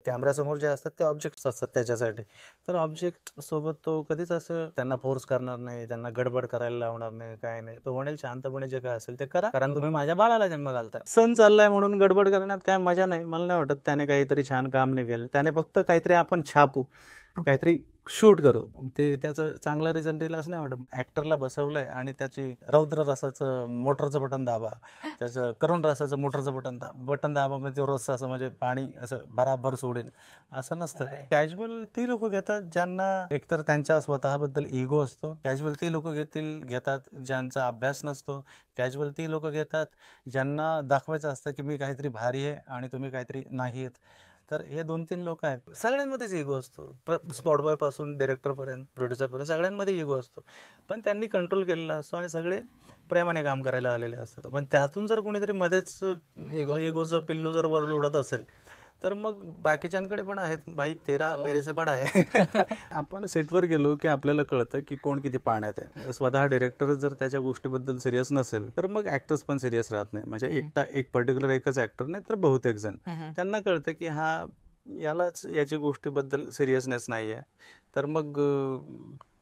कॅमेऱ्यासमोर जे असतात ते ऑब्जेक्ट्स असतात त्याच्यासाठी. तर ऑब्जेक्ट सोबत तो कधीच असं त्यांना फोर्स करणार नाही, त्यांना गडबड करायला लावणार नाही, काय नाही. तो म्हणेल शांतपणे जे काय असेल ते करा, कारण तुम्ही माझ्या बाळाला जन्म घालताय. सण चाललाय म्हणून गडबड करण्यात काय मजा नाही. मला नाही वाटत त्याने काहीतरी छान काम नाही केलं. त्याने फक्त काहीतरी आपण छापू, काहीतरी शूट करू, ते त्याचं चांगला रिझल्ट येईल असं नाही वाटत. ॲक्टरला बसवलंय आणि त्याची रौद्र रसाचं मोटरचं बटन दाबा, त्याचं करुण रसाचं मोटरचं बटन दाबा, म्हणजे तो रस्सा असं म्हणजे पाणी असं बराबर सोडेल असं नसतं. कॅज्युअल ती लोक घेतात ज्यांना एकतर त्यांच्या स्वतःबद्दल इगो असतो. कॅज्युअल ती लोक घेतात ज्यांचा अभ्यास नसतो. कॅज्युअल ती लोक घेतात ज्यांना दाखवायचं असतं की मी काहीतरी भारी आहे आणि तुम्ही काहीतरी नाही आहेत. तर हे 2-3 लोक आहेत. सगळ्यांमध्येच इगो असतो. स्पॉट बॉय पासून डिरेक्टरपर्यंत, प्रोड्युसरपर्यंत सगळ्यांमध्ये इगो असतो. पण त्यांनी कंट्रोल केलेला असतो आणि सगळे प्रेमाने काम करायला आलेले असतात. पण त्यातून जर कोणीतरी मध्येच इगोचं पिल्लू जर वर उडत असेल, तर मग बाकीच्यांकडे पण आहेत. भाई तेरा मेरे से बडा है. आपण सेटवर गेलो की आपल्याला कळतं की कोण किती पाण्यात आहे. स्वतः डिरेक्टर जर त्याच्या गोष्टीबद्दल सिरियस नसेल तर मग ऍक्टर्स पण सिरियस राहत नाही. म्हणजे एक पर्टिक्युलर एकच ऍक्टर नाही तर बहुतेक जण त्यांना कळतं की यालाच याची गोष्टीबद्दल सिरियसनेस नाही आहे. तर मग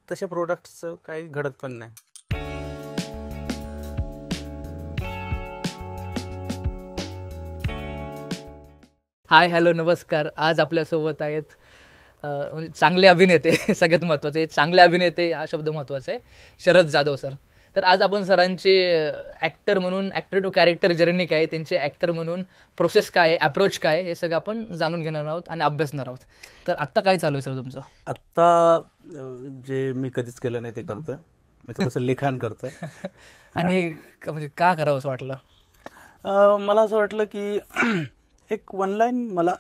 तशा प्रोडक्ट्सचं काही घडत पण नाही. हाय, हॅलो, नमस्कार. आज आपल्यासोबत आहेत म्हणजे चांगले अभिनेते. सगळ्यात महत्त्वाचे चांगले अभिनेते हा शब्द महत्त्वाचा आहे, शरद जाधव सर. तर आज आपण सरांचे ॲक्टर म्हणून, ॲक्टर टू कॅरेक्टर जर्नी काय आहे, त्यांचे ॲक्टर म्हणून प्रोसेस काय आहे, अप्रोच काय आहे, हे सगळं आपण जाणून घेणार आहोत आणि अभ्यासणार आहोत. तर आत्ता काय चालू आहे सर तुमचं? आत्ता जे मी कधीच केलं नाही ते करतोय. मी थोडंसं लिखाण करतोय. आणि म्हणजे का करावं असं वाटलं? मला असं वाटलं की एक वन लाईन मला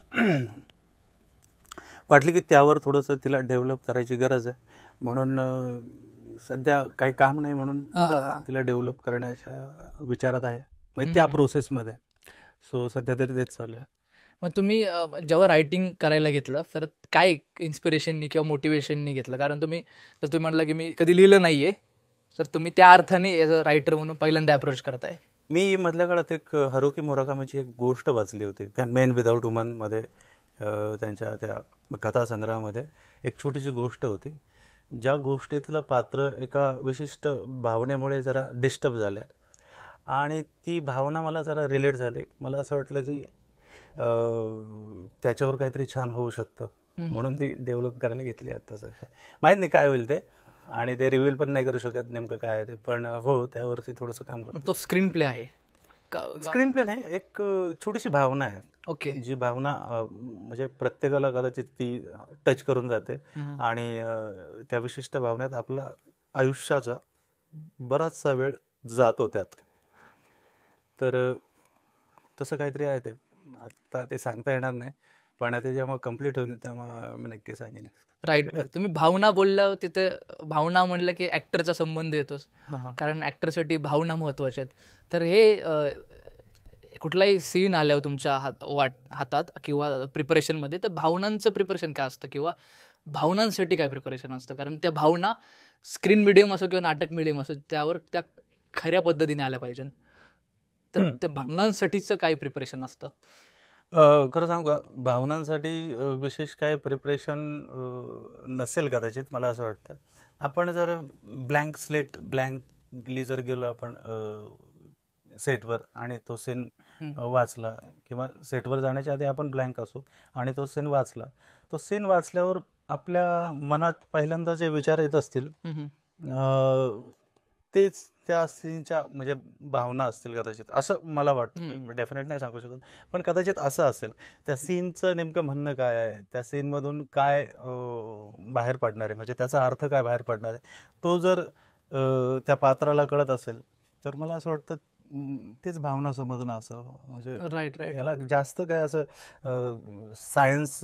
वाटली की त्यावर थोडंसं तिला डेव्हलप करायची गरज आहे. म्हणून सध्या काही काम नाही म्हणून तिला डेव्हलप करण्याच्या विचारात आहे, म्हणजे त्या प्रोसेसमध्ये. सो सध्या तरी तेच चालू आहे. मग तुम्ही जेव्हा रायटिंग करायला घेतलं तर काय इन्स्पिरेशननी किंवा मोटिवेशननी घेतलं? कारण तुम्ही म्हटलं की मी कधी लिहिलं नाहीये, तर तुम्ही त्या अर्थाने ॲज अ रायटर म्हणून पहिल्यांदा अप्रोच करताय. मी मधल्या काळात एक हरुकी मुराकामीची एक गोष्ट वाचली होती. त्या मेन विदाऊट वुमनमध्ये, त्यांच्या त्या कथासंग्रहामध्ये एक छोटीशी गोष्ट होती. ज्या गोष्टीतलं पात्र एका विशिष्ट भावनेमुळे जरा डिस्टर्ब झाल्या आणि ती भावना मला जरा रिलेट झाली. मला असं वाटलं की त्याच्यावर काहीतरी छान होऊ शकतं, म्हणून ती डेव्हलप करायला घेतली. आता तसं माहीत नाही काय होईल ते, आणि ते रिव्हील पण नाही करू शकत नेमकं काय आहे ते. पण हो, त्यावरती थोडंसं काम करतो. तो स्क्रीन प्ले आहे स्क्रीन प्ले नाही, एक छोटीशी भावना आहे. ओके. जी भावना म्हणजे प्रत्येकाला कदाचित ती टच करून जाते आणि त्या विशिष्ट भावनेत आपला आयुष्याचा बराचसा वेळ जातो त्यात. तर तसं काहीतरी आहे ते. आता ते सांगता येणार नाही, पण ते जेव्हा कम्प्लीट होईल तेव्हा मी नक्की सांगेन. राईट. तुम्ही भावना बोलला, तिथे भावना म्हणलं की ॲक्टरचा संबंध येतोच, कारण ॲक्टरसाठी भावना महत्त्वाच्या आहेत. तर हे कुठलाही सीन आल्यावर तुमच्या हातात किंवा प्रिपरेशनमध्ये, तर भावनांचं प्रिपरेशन काय असतं किंवा भावनांसाठी काय प्रिपरेशन असतं? कारण त्या भावना स्क्रीन मीडियम असो किंवा नाटक मीडियम असो, त्यावर त्या खऱ्या पद्धतीने आल्या पाहिजे. तर त्या भावनांसाठीचं काय प्रिपरेशन असतं? खरं सांगू का, भावनांसाठी विशेष काय प्रिपरेशन नसेल कदाचित, मला असं वाटतं. आपण जर ब्लँकली जर गेलो आपण सेटवर आणि तो सीन वाचला, किंवा सेटवर जाण्याच्या आधी आपण ब्लँक असू आणि तो सीन वाचला, तो सीन वाचल्यावर आपल्या मनात पहिल्यांदा जे विचार येत असतील तेच त्या सीनच्या म्हणजे भावना असतील कदाचित, असं मला वाटतं. डेफिनेट नाही सांगू शकत, पण कदाचित असं असेल. त्या सीनचं नेमकं म्हणणं काय आहे, त्या सीनमधून काय बाहेर पडणार आहे, म्हणजे त्याचा अर्थ काय बाहेर पडणार आहे, तो जर त्या पात्राला कळत असेल तर मला असं वाटतं तेच भावना समजणं असं. म्हणजे राईट. याला जास्त काय असं सायन्स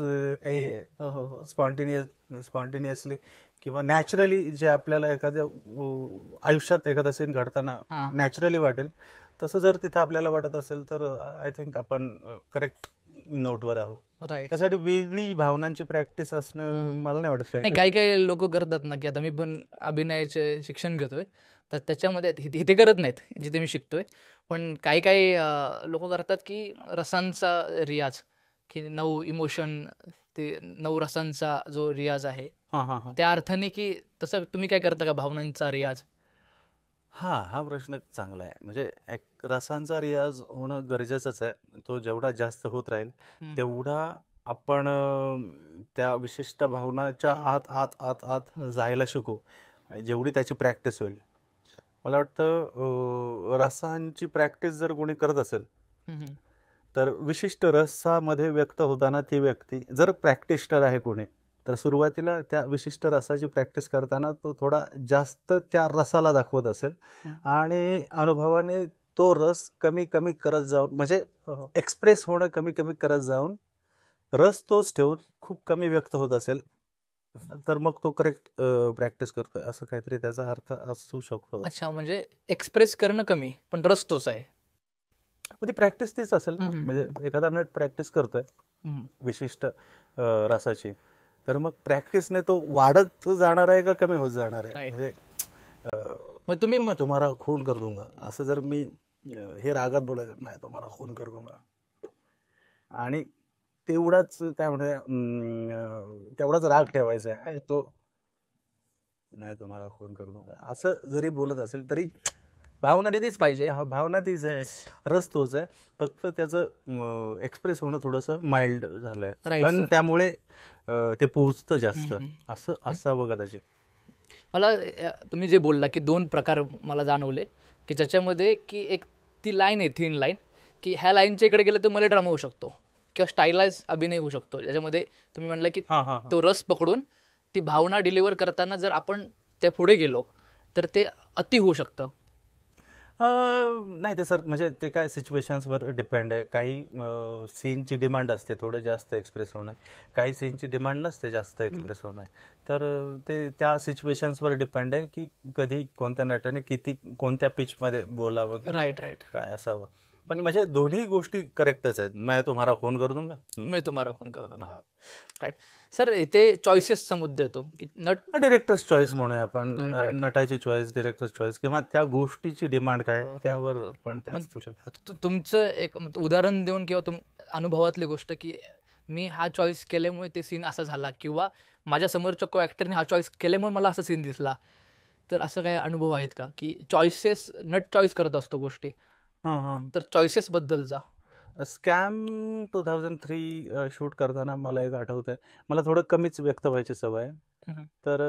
स्पॉन्टेनियसली किंवा नॅचरली जे आपल्याला एखाद्या आयुष्यात एखादा सीन घडताना नॅचरली वाटेल, तसं जर तिथं आपल्याला वाटत असेल तर आय थिंक आपण करेक्ट नोटवर आहोत. त्यासाठी वेगळी भावनांची प्रॅक्टिस असणं मला नाही वाटत. काही काही लोक करतात ना, की आता मी पण अभिनयाचे शिक्षण घेतोय, तर त्याच्यामध्ये इथे करत नाहीत जिथे मी शिकतोय, पण काही काही लोक करतात की रसांचा रियाज, की 9 इमोशन, ते 9 रसांचा जो रियाज आहे, हां, हां, हां. त्या अर्थाने की तसं तुम्ही काय करता का भावनांचा रियाज? हां, हा प्रश्न चांगला आहे. म्हणजे एक रसांचा रियाज होणं गरजेचंच आहे. तो जेवढा जास्त होत राहील, हं. तेवढा आपण त्या विशिष्ट भावनाच्या आत, आत, आत, आत जायला शिकू. आणि जेवढी त्याची प्रॅक्टिस होईल. मला वाटतं रसांची प्रॅक्टिस जर कोणी करत असेल, हं, हं. तर विशिष्ट रसामध्ये व्यक्त होताना ती व्यक्ती जर प्रॅक्टिशनर आहे कोणी, तर सुरुवातीला त्या विशिष्ट रसाची प्रॅक्टिस करताना तो थोडा जास्त त्या रसाला दाखवत असेल हं. आणि अनुभवाने तो रस कमी कमी करत जाऊन म्हणजे हो, हो. एक्सप्रेस होणं कमी कमी करत जाऊन रस तोच ठेवून खूप कमी व्यक्त होत असेल, तर मग तो करेक्ट प्रॅक्टिस करतोय असं काहीतरी त्याचा अर्थ असू शकतो. अच्छा, म्हणजे एक्सप्रेस करणं कमी, पण रस तोच आहे. मग ती प्रॅक्टिस तीच असेल ना, हं, हं. म्हणजे एखादा नट प्रॅक्टिस करतोय हं. विशिष्ट रसाची, तर मग प्रॅक्टिसने तो वाढत जाणार आहे का कमी होत जाणार आहे? राइट. म्हणजे मग तुम्ही मैं तुम्हारा खून कर दूंगा असं जर मी हे रागात बोलायचं, नाही तुम्हाला खून कर दूंगा, आणि तेवढाच काय म्हणजे तेवढाच राग ठेवायचा आहे तो, नाही तुम्हाला खून कर दूंगा असं जरी बोलत असेल तरी भावना तीच पाहिजे. हा, भावना तीच आहे, रस तोच आहे, फक्त त्याचं एक्सप्रेस होणं थोडंसं माइल्ड झालंय, राइट पण सर. त्यामुळे ते पोहोचतं हं, जास्त. हं. असं असावं कदाचित. मला तुम्ही जे बोलला की 2 प्रकार मला जाणवले, की ज्याच्यामध्ये की एक ती लाईन आहे, थिन लाईन, की ह्या लाईनच्या इकडे गेलं तर मेलोड्रामा होऊ शकतो किंवा स्टायलाइज अभिनय होऊ शकतो. ज्याच्यामध्ये तुम्ही म्हणलं की हां, हां, हां. तो रस पकडून ती भावना डिलिव्हर करताना जर आपण त्या पुढे गेलो, तर ते अति होऊ शकतं. नाही ते सर, म्हणजे ते काय सिच्युएशन्सवर डिपेंड आहे. काही सीनची डिमांड असते थोडं जास्त एक्सप्रेस होणं, काही सीनची डिमांड नसते जास्त एक्सप्रेस होणं. तर ते त्या सिच्युएशन्सवर डिपेंड आहे की कधी कोणत्या नटाने किती कोणत्या पिचमध्ये बोलावं, राईट, राईट. काय असावं. पण म्हणजे दोन्ही गोष्टी करेक्टच आहेत. मैं तुम्हारा खून कर दूंगा. मी तुम्हाला फोन करतो. राईट. सर, इथे चॉईसेसचा मुद्दा येतो, की नट डिरेक्टर्स चॉईस म्हणूया आपण, Right. नटाची चॉईस, डिरेक्टर्स चॉईस, किंवा त्या गोष्टीची डिमांड काय आहे, त्यावर पण ते मग असू शकतं. तुमचं एक उदाहरण देऊन किंवा अनुभवातली गोष्ट, की मी हा चॉईस केल्यामुळे ते सीन असा झाला किंवा माझ्या समोरच्या को ॲक्टरने हा चॉईस केल्यामुळे मला असा सीन दिसला. तर असं काही अनुभव आहेत का, की चॉईसेस नट चॉईस करत असतो गोष्टी, हां, हां. तर चॉईसेसबद्दलचा? स्कॅम 2003 शूट करताना मला एक आठवतंय. मला थोडं कमीच व्यक्त व्हायची सवय आहे. हं, हं. तर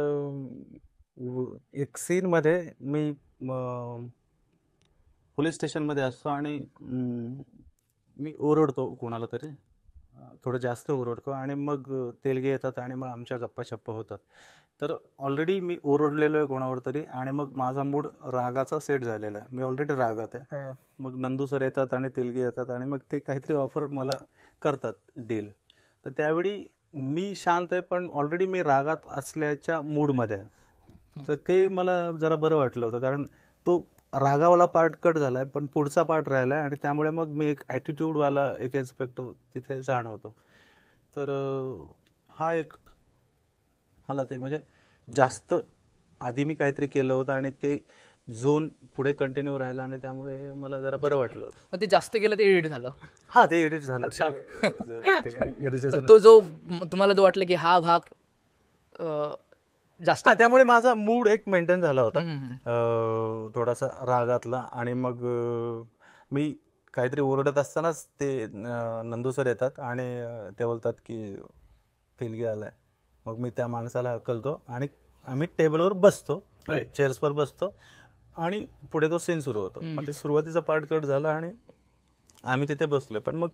एक सीनमध्ये मी पोलीस स्टेशनमध्ये असतो आणि मी ओरडतो कोणाला तरी. थोडं जास्त ओरडतो आणि मग तेलगे येतात आणि मग आमच्या गप्पा-शप्पा होतात. तर ऑलरेडी मी ओरडलेलो आहे कोणावर तरी आणि मग माझा मूड रागाचा सेट झालेला आहे. मी ऑलरेडी रागात आहे. मग नंदू सर येतात आणि तेलगे येतात आणि मग ते काहीतरी ऑफर मला करतात, डील. तर त्यावेळी मी शांत आहे, पण ऑलरेडी मी रागात असल्याच्या मूडमध्ये आहे. तर ते मला जरा बरं वाटलं होतं, कारण तो रागावाला पार्ट कट झालाय, पण पुढचा पार्ट राहिलाय आणि त्यामुळे मग मी एक ॲटिट्यूडवाला एक एस्पेक्ट तिथे जाणवतो. तर हा एक मला ते म्हणजे जास्त आधी मी काहीतरी केलं होतं आणि ते झोन पुढे कंटिन्यू राहिला आणि त्यामुळे मला जरा बरं वाटलं होतं. मग ते जास्त केलं ते एडिट झालं. हां, ते एडिट झालं. तो जो तुम्हाला जो वाटलं की हा भाग जास्त. हां, त्यामुळे माझा मूड एक मेंटेन झाला होता. हं, हं. थोडासा रागातला आणि मग मी काहीतरी ओरडत असतानाच ते नंदू सर येतात आणि ते बोलतात की तेलगी आलाय. मग मी त्या माणसाला हकलतो आणि आम्ही टेबलवर बसतो, चेअर्सवर बसतो आणि पुढे तो सीन सुरू होतो. मग ते सुरुवातीचा पार्ट कट झाला आणि आम्ही तिथे बसलोय. पण मग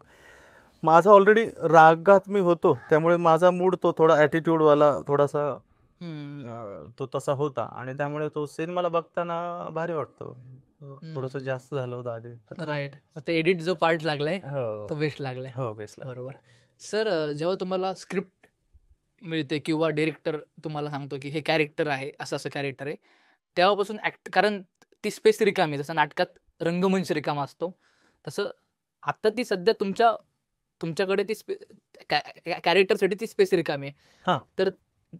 माझा ऑलरेडी रागात मी होतो, त्यामुळे माझा मूड तो थोडा ॲटिट्यूडवाला थोडासा तो तसा होता आणि त्यामुळे तो सीन मला बघताना भारी वाटतो. थोडंसं जास्त झालं होतं आधी. राईट. ते एडिट जो पार्ट लागलाय हो, तो बेस्ट लागलाय. हो, बेसला. बरोबर. सर, जेव्हा तुम्हाला स्क्रिप्ट मिळते किंवा डिरेक्टर तुम्हाला सांगतो की हे कॅरेक्टर आहे, असं कॅरेक्टर आहे, तेव्हापासून कारण ती स्पेस रिकामी आहे. जसं नाटकात रंगमंच रिकामा असतो, तसं आता ती सध्या तुमच्याकडे ती कॅरेक्टरसाठी ती स्पेस रिकामी आहे. हां. तर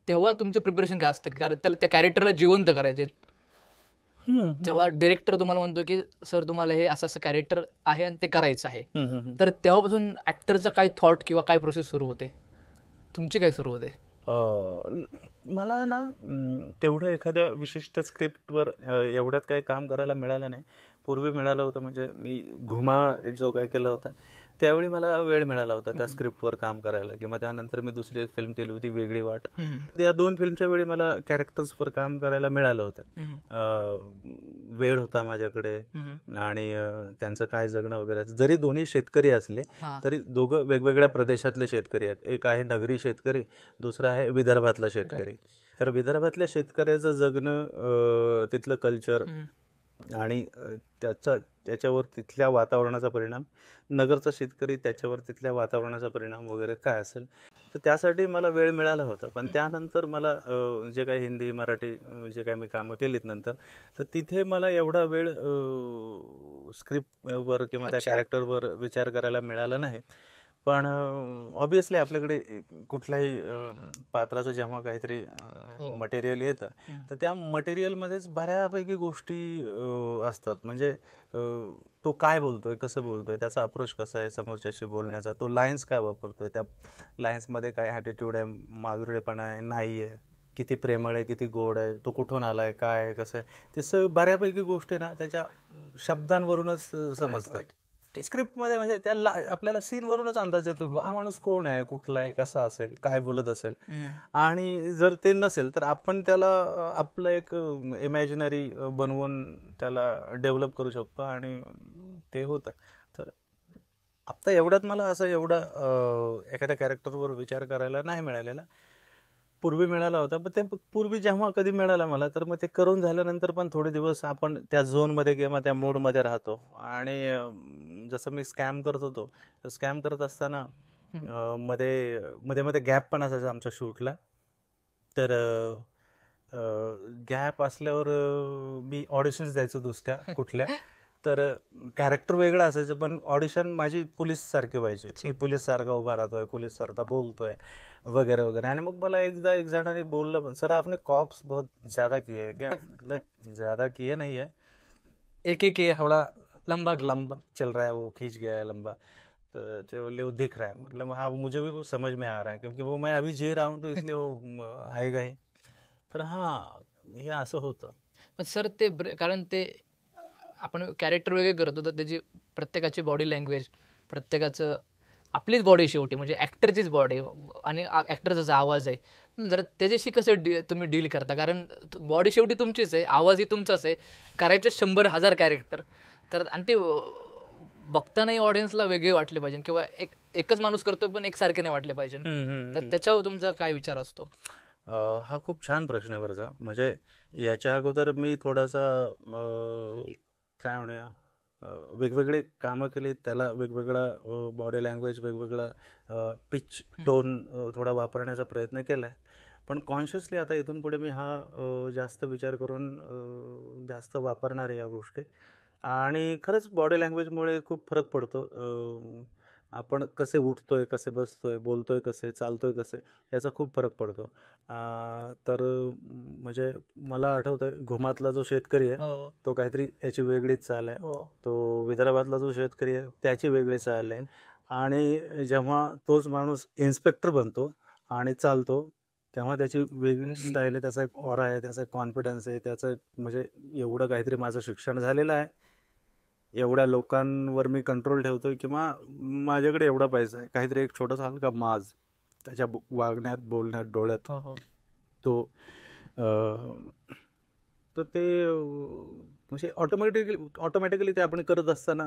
तेव्हा तुमचं प्रिपरेशन काय असतं? कारण त्या कॅरेक्टरला जिवंत करायचे. जेव्हा डिरेक्टर तुम्हाला म्हणतो की सर तुम्हाला हे असं असं कॅरेक्टर आहे आणि ते करायचं आहे, हम्म. तर तेव्हापासून ऍक्टरचं काय थॉट किंवा काय प्रोसेस सुरू होते, तुमची काय सुरू होते? मला ना तेवढं एखाद्या विशिष्ट स्क्रिप्टवर एवढ्यात काही काम करायला मिळालं नाही. पूर्वी मिळालं होतं, म्हणजे मी घुमा जो काय केला होता त्यावेळी मला वेळ मिळाला होता त्या स्क्रिप्टवर काम करायला, किंवा त्यानंतर मी दुसरी एक फिल्म केली होती वेगळी वाट. या 2 फिल्मच्या वेळी मला कॅरेक्टर्सवर काम करायला मिळालं होतं. वेळ होता माझ्याकडे, आणि त्यांचं काय जगणं वगैरे. जरी दोन्ही शेतकरी असले हा. तरी दोघं वेगवेगळ्या प्रदेशातले शेतकरी आहेत. एक आहे नगरी शेतकरी, दुसरा आहे विदर्भातला शेतकरी. तर विदर्भातल्या शेतकऱ्याचं जगणं, तिथलं कल्चर, आणि त्याच्यावर तिथल्या वातावरणाचा परिणाम, नगरचा शेतकरी त्याच्यावर तिथल्या वातावरणाचा परिणाम वगैरे काय असेल, तर त्यासाठी मला वेळ मिळाला होता. पण त्यानंतर मला जे काही हिंदी मराठी जे काही मी कामं केलीत नंतर, तर तिथे मला एवढा वेळ स्क्रिप्टवर किंवा त्या कॅरेक्टरवर विचार करायला मिळाला नाही. पण ऑब्विसली आपल्याकडे कुठल्याही पात्राचं जेव्हा काहीतरी मटेरियल येतं, तर त्या मटेरियलमध्येच बऱ्यापैकी गोष्टी असतात. म्हणजे तो काय बोलतोय, कसं बोलतोय, त्याचा अप्रोच कसा आहे समोरच्याशी बोलण्याचा, तो लाईन्स काय वापरतोय, त्या लाईन्समध्ये काय ॲटिट्यूड आहे, माधुर्यपणा आहे, नाही आहे, किती प्रेमळ आहे, किती गोड आहे, तो कुठून आलाय, काय आहे, कसं आहे, ते बऱ्यापैकी गोष्टी ना त्याच्या शब्दांवरूनच समजतात. स्क्रिप्टमध्ये म्हणजे त्याला आपल्याला सीनवरूनच अंदाज येतो, हा माणूस कोण आहे, कुठला आहे, कसा असेल, काय बोलत असेल. आणि जर ते नसेल तर आपण त्याला आपलं एक इमॅजिनरी बनवून त्याला डेव्हलप करू शकतो, आणि ते होतं. तर आत्ता एवढ्यात मला असं एवढा एखाद्या कॅरेक्टरवर विचार करायला नाही मिळालेला. पूर्वी मिळाला होता, पण ते पूर्वी जेव्हा कधी मिळाला मला, तर मग ते करून झाल्यानंतर पण थोडे दिवस आपण त्या झोनमध्ये किंवा त्या मोडमध्ये राहतो. आणि जसं मी स्कॅम करत होतो, तर स्कॅम करत असताना मध्ये मध्ये मध्ये गॅप पण असायचा आमच्या शूटला. तर गॅप असल्यावर मी ऑडिशन्स द्यायचो दुसऱ्या कुठल्या. तर कॅरेक्टर वेगळं असायचं, पण ऑडिशन माझी पोलीस सारखी व्हायची. मी पोलीस सारखा उभा राहतोय, पोलीस सारखा बोलतोय वगैरे वगैरे. आणि मग मला एकदा एक जणाने बोललं पण, सर आपने कॉप्स बहुत ज्यादा किए है क्या? मतलब ज्यादा किए नहीं है, एक एक ये थोड़ा लंबा लंबा चल रहा है, वो खींच गया है लंबा, तो जो बोले वो दिख रहा है. मतलब हाँ, मुझे भी वो समझ में आ रहा है, क्योंकि वो मैं अभी जी रहा हूँ, तो इसलिए वो आएगा ही. तर हां, हे असं होतं. पण सर ते कारण ते आपण कॅरेक्टर वेगळे करतो, तर त्याची प्रत्येकाची बॉडी लँग्वेज, प्रत्येकाचं आपलीच बॉडी शेवटी म्हणजे ॲक्टरचीच बॉडी आणि ॲक्टरचा आवाज आहे. जर त्याच्याशी कसं तुम्ही डील करता, कारण बॉडी शेवटी तुमचीच आहे, आवाजही तुमचाच आहे, करायचे 100,000 कॅरेक्टर. तर आणि ते बघतानाही ऑडियन्सला वेगळे वाटले पाहिजे, किंवा एकच माणूस करतो पण एकसारखे नाही वाटले पाहिजे. तर त्याच्यावर तुमचा काय विचार असतो? हा खूप छान प्रश्न आहे बरं का. म्हणजे याच्या अगोदर मी थोडासा काय म्हणूया, वेगवेगळे कामं केली, त्याला वेगवेगळा बॉडी लँग्वेज, वेगवेगळा पिच टोन थोडा वापरण्याचा प्रयत्न केला आहे. पण कॉन्शियसली आता इथून पुढे मी हा जास्त विचार करून जास्त वापरणार आहे या गोष्टी. आणि खरंच बॉडी लँग्वेजमुळे खूप फरक पडतो. आपण कसे उठतोय, कसे बसतोय, बोलतोय कसे, चालतोय कसे, याचा खूप फरक पडतो. तर म्हणजे मला आठवतंय, घुमातला जो शेतकरी आहे तो काहीतरी याची वेगळीच चाल आहे. तो विदर्भातला जो शेतकरी आहे त्याची वेगळी चाल आहे. आणि जेव्हा तोच माणूस इन्स्पेक्टर बनतो आणि चालतो, तेव्हा त्याची वेगळी स्टाईल आहे, त्याचा एक ऑरा आहे, त्याचा एक कॉन्फिडन्स आहे, त्याचं म्हणजे एवढं काहीतरी माझं शिक्षण झालेलं आहे, एवढ्या लोकांवर मी कंट्रोल ठेवतोय, किंवा माझ्याकडे एवढा पैसा आहे, काहीतरी एक छोटासा हलका माज त्याच्या वागण्यात, बोलण्यात, डोळ्यात तो तर ते म्हणजे ऑटोमॅटिकली ते आपण करत असताना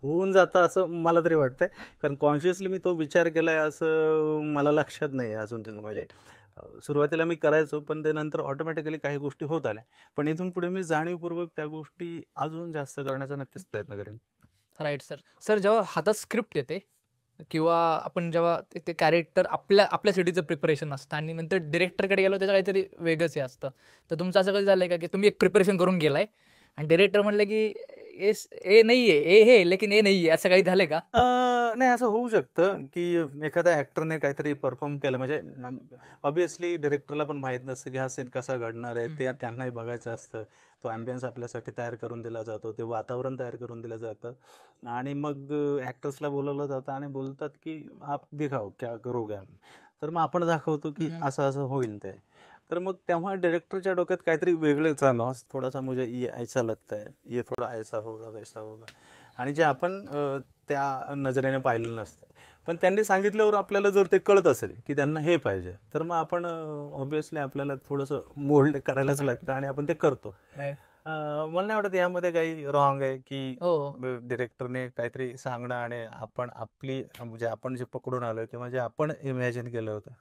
होऊन जातं असं मला तरी वाटतंय. कारण कॉन्शियसली मी तो विचार केलाय असं मला लक्षात नाही आहे अजून. ते म्हणजे सुरुवातीला मी करायचो, पण ते नंतर ऑटोमॅटिकली काही गोष्टी होत आल्या. पण इथून पुढे मी जाणीवपूर्वक त्या गोष्टी अजून जास्त करण्याचा नक्कीच प्रयत्न करेन. Right sir. सर जेव्हा हातात स्क्रिप्ट येते, किंवा आपण जेव्हा ते कॅरेक्टर आपल्या सिटीचं प्रिपरेशन असतं आणि नंतर डिरेक्टरकडे गेलो, त्याचं काहीतरी वेगळंच हे असतं. तर तुमचं असं कधी झालंय का की तुम्ही एक प्रिपरेशन करून गेलाय आणि डिरेक्टर म्हणलं की ए नाहीये, ए हे लेकिन ए नाहीये, असं काही झालंय का? नाही, असं होऊ शकतं की एखाद्या ऍक्टरने काहीतरी परफॉर्म केलं, म्हणजे ऑब्विसली डिरेक्टरला पण माहित नसतं की हा सीन कसा घडणार आहे, ते त्यांनाही बघायचं असतं. तो ॲम्बियन्स आपल्यासाठी तयार करून दिला जातो, ते वातावरण तयार करून दिलं जातं आणि मग ऍक्टर्सला बोलवलं जातं आणि बोलतात की आप दिखाओ क्या करोगे. तर मग आपण दाखवतो की असं असं होईल ते. तर मग तेव्हा डायरेक्टरच्या डोक्यात काहीतरी वेगळं चालू, थोडासा मुझे ये ऐसा लगता है, ये थोडा ऐसा होगा वैसा होगा, आणि जे आपण त्या नजरेने पाहिलेलं नसतं. पण त्यांनी सांगितल्यावर आपल्याला जर ते कळत असेल की त्यांना हे पाहिजे, तर मग आपण ऑब्विसली आपल्याला थोडंसं मोल्ड करायलाच लागतं आणि आपण ते करतो. मला नाही वाटत यामध्ये काही रॉंग आहे की हो. डिरेक्टरने काहीतरी सांगणं आणि आपण आपली म्हणजे आपण जे पकडून आलोय किंवा जे आपण इमॅजिन केलं होतं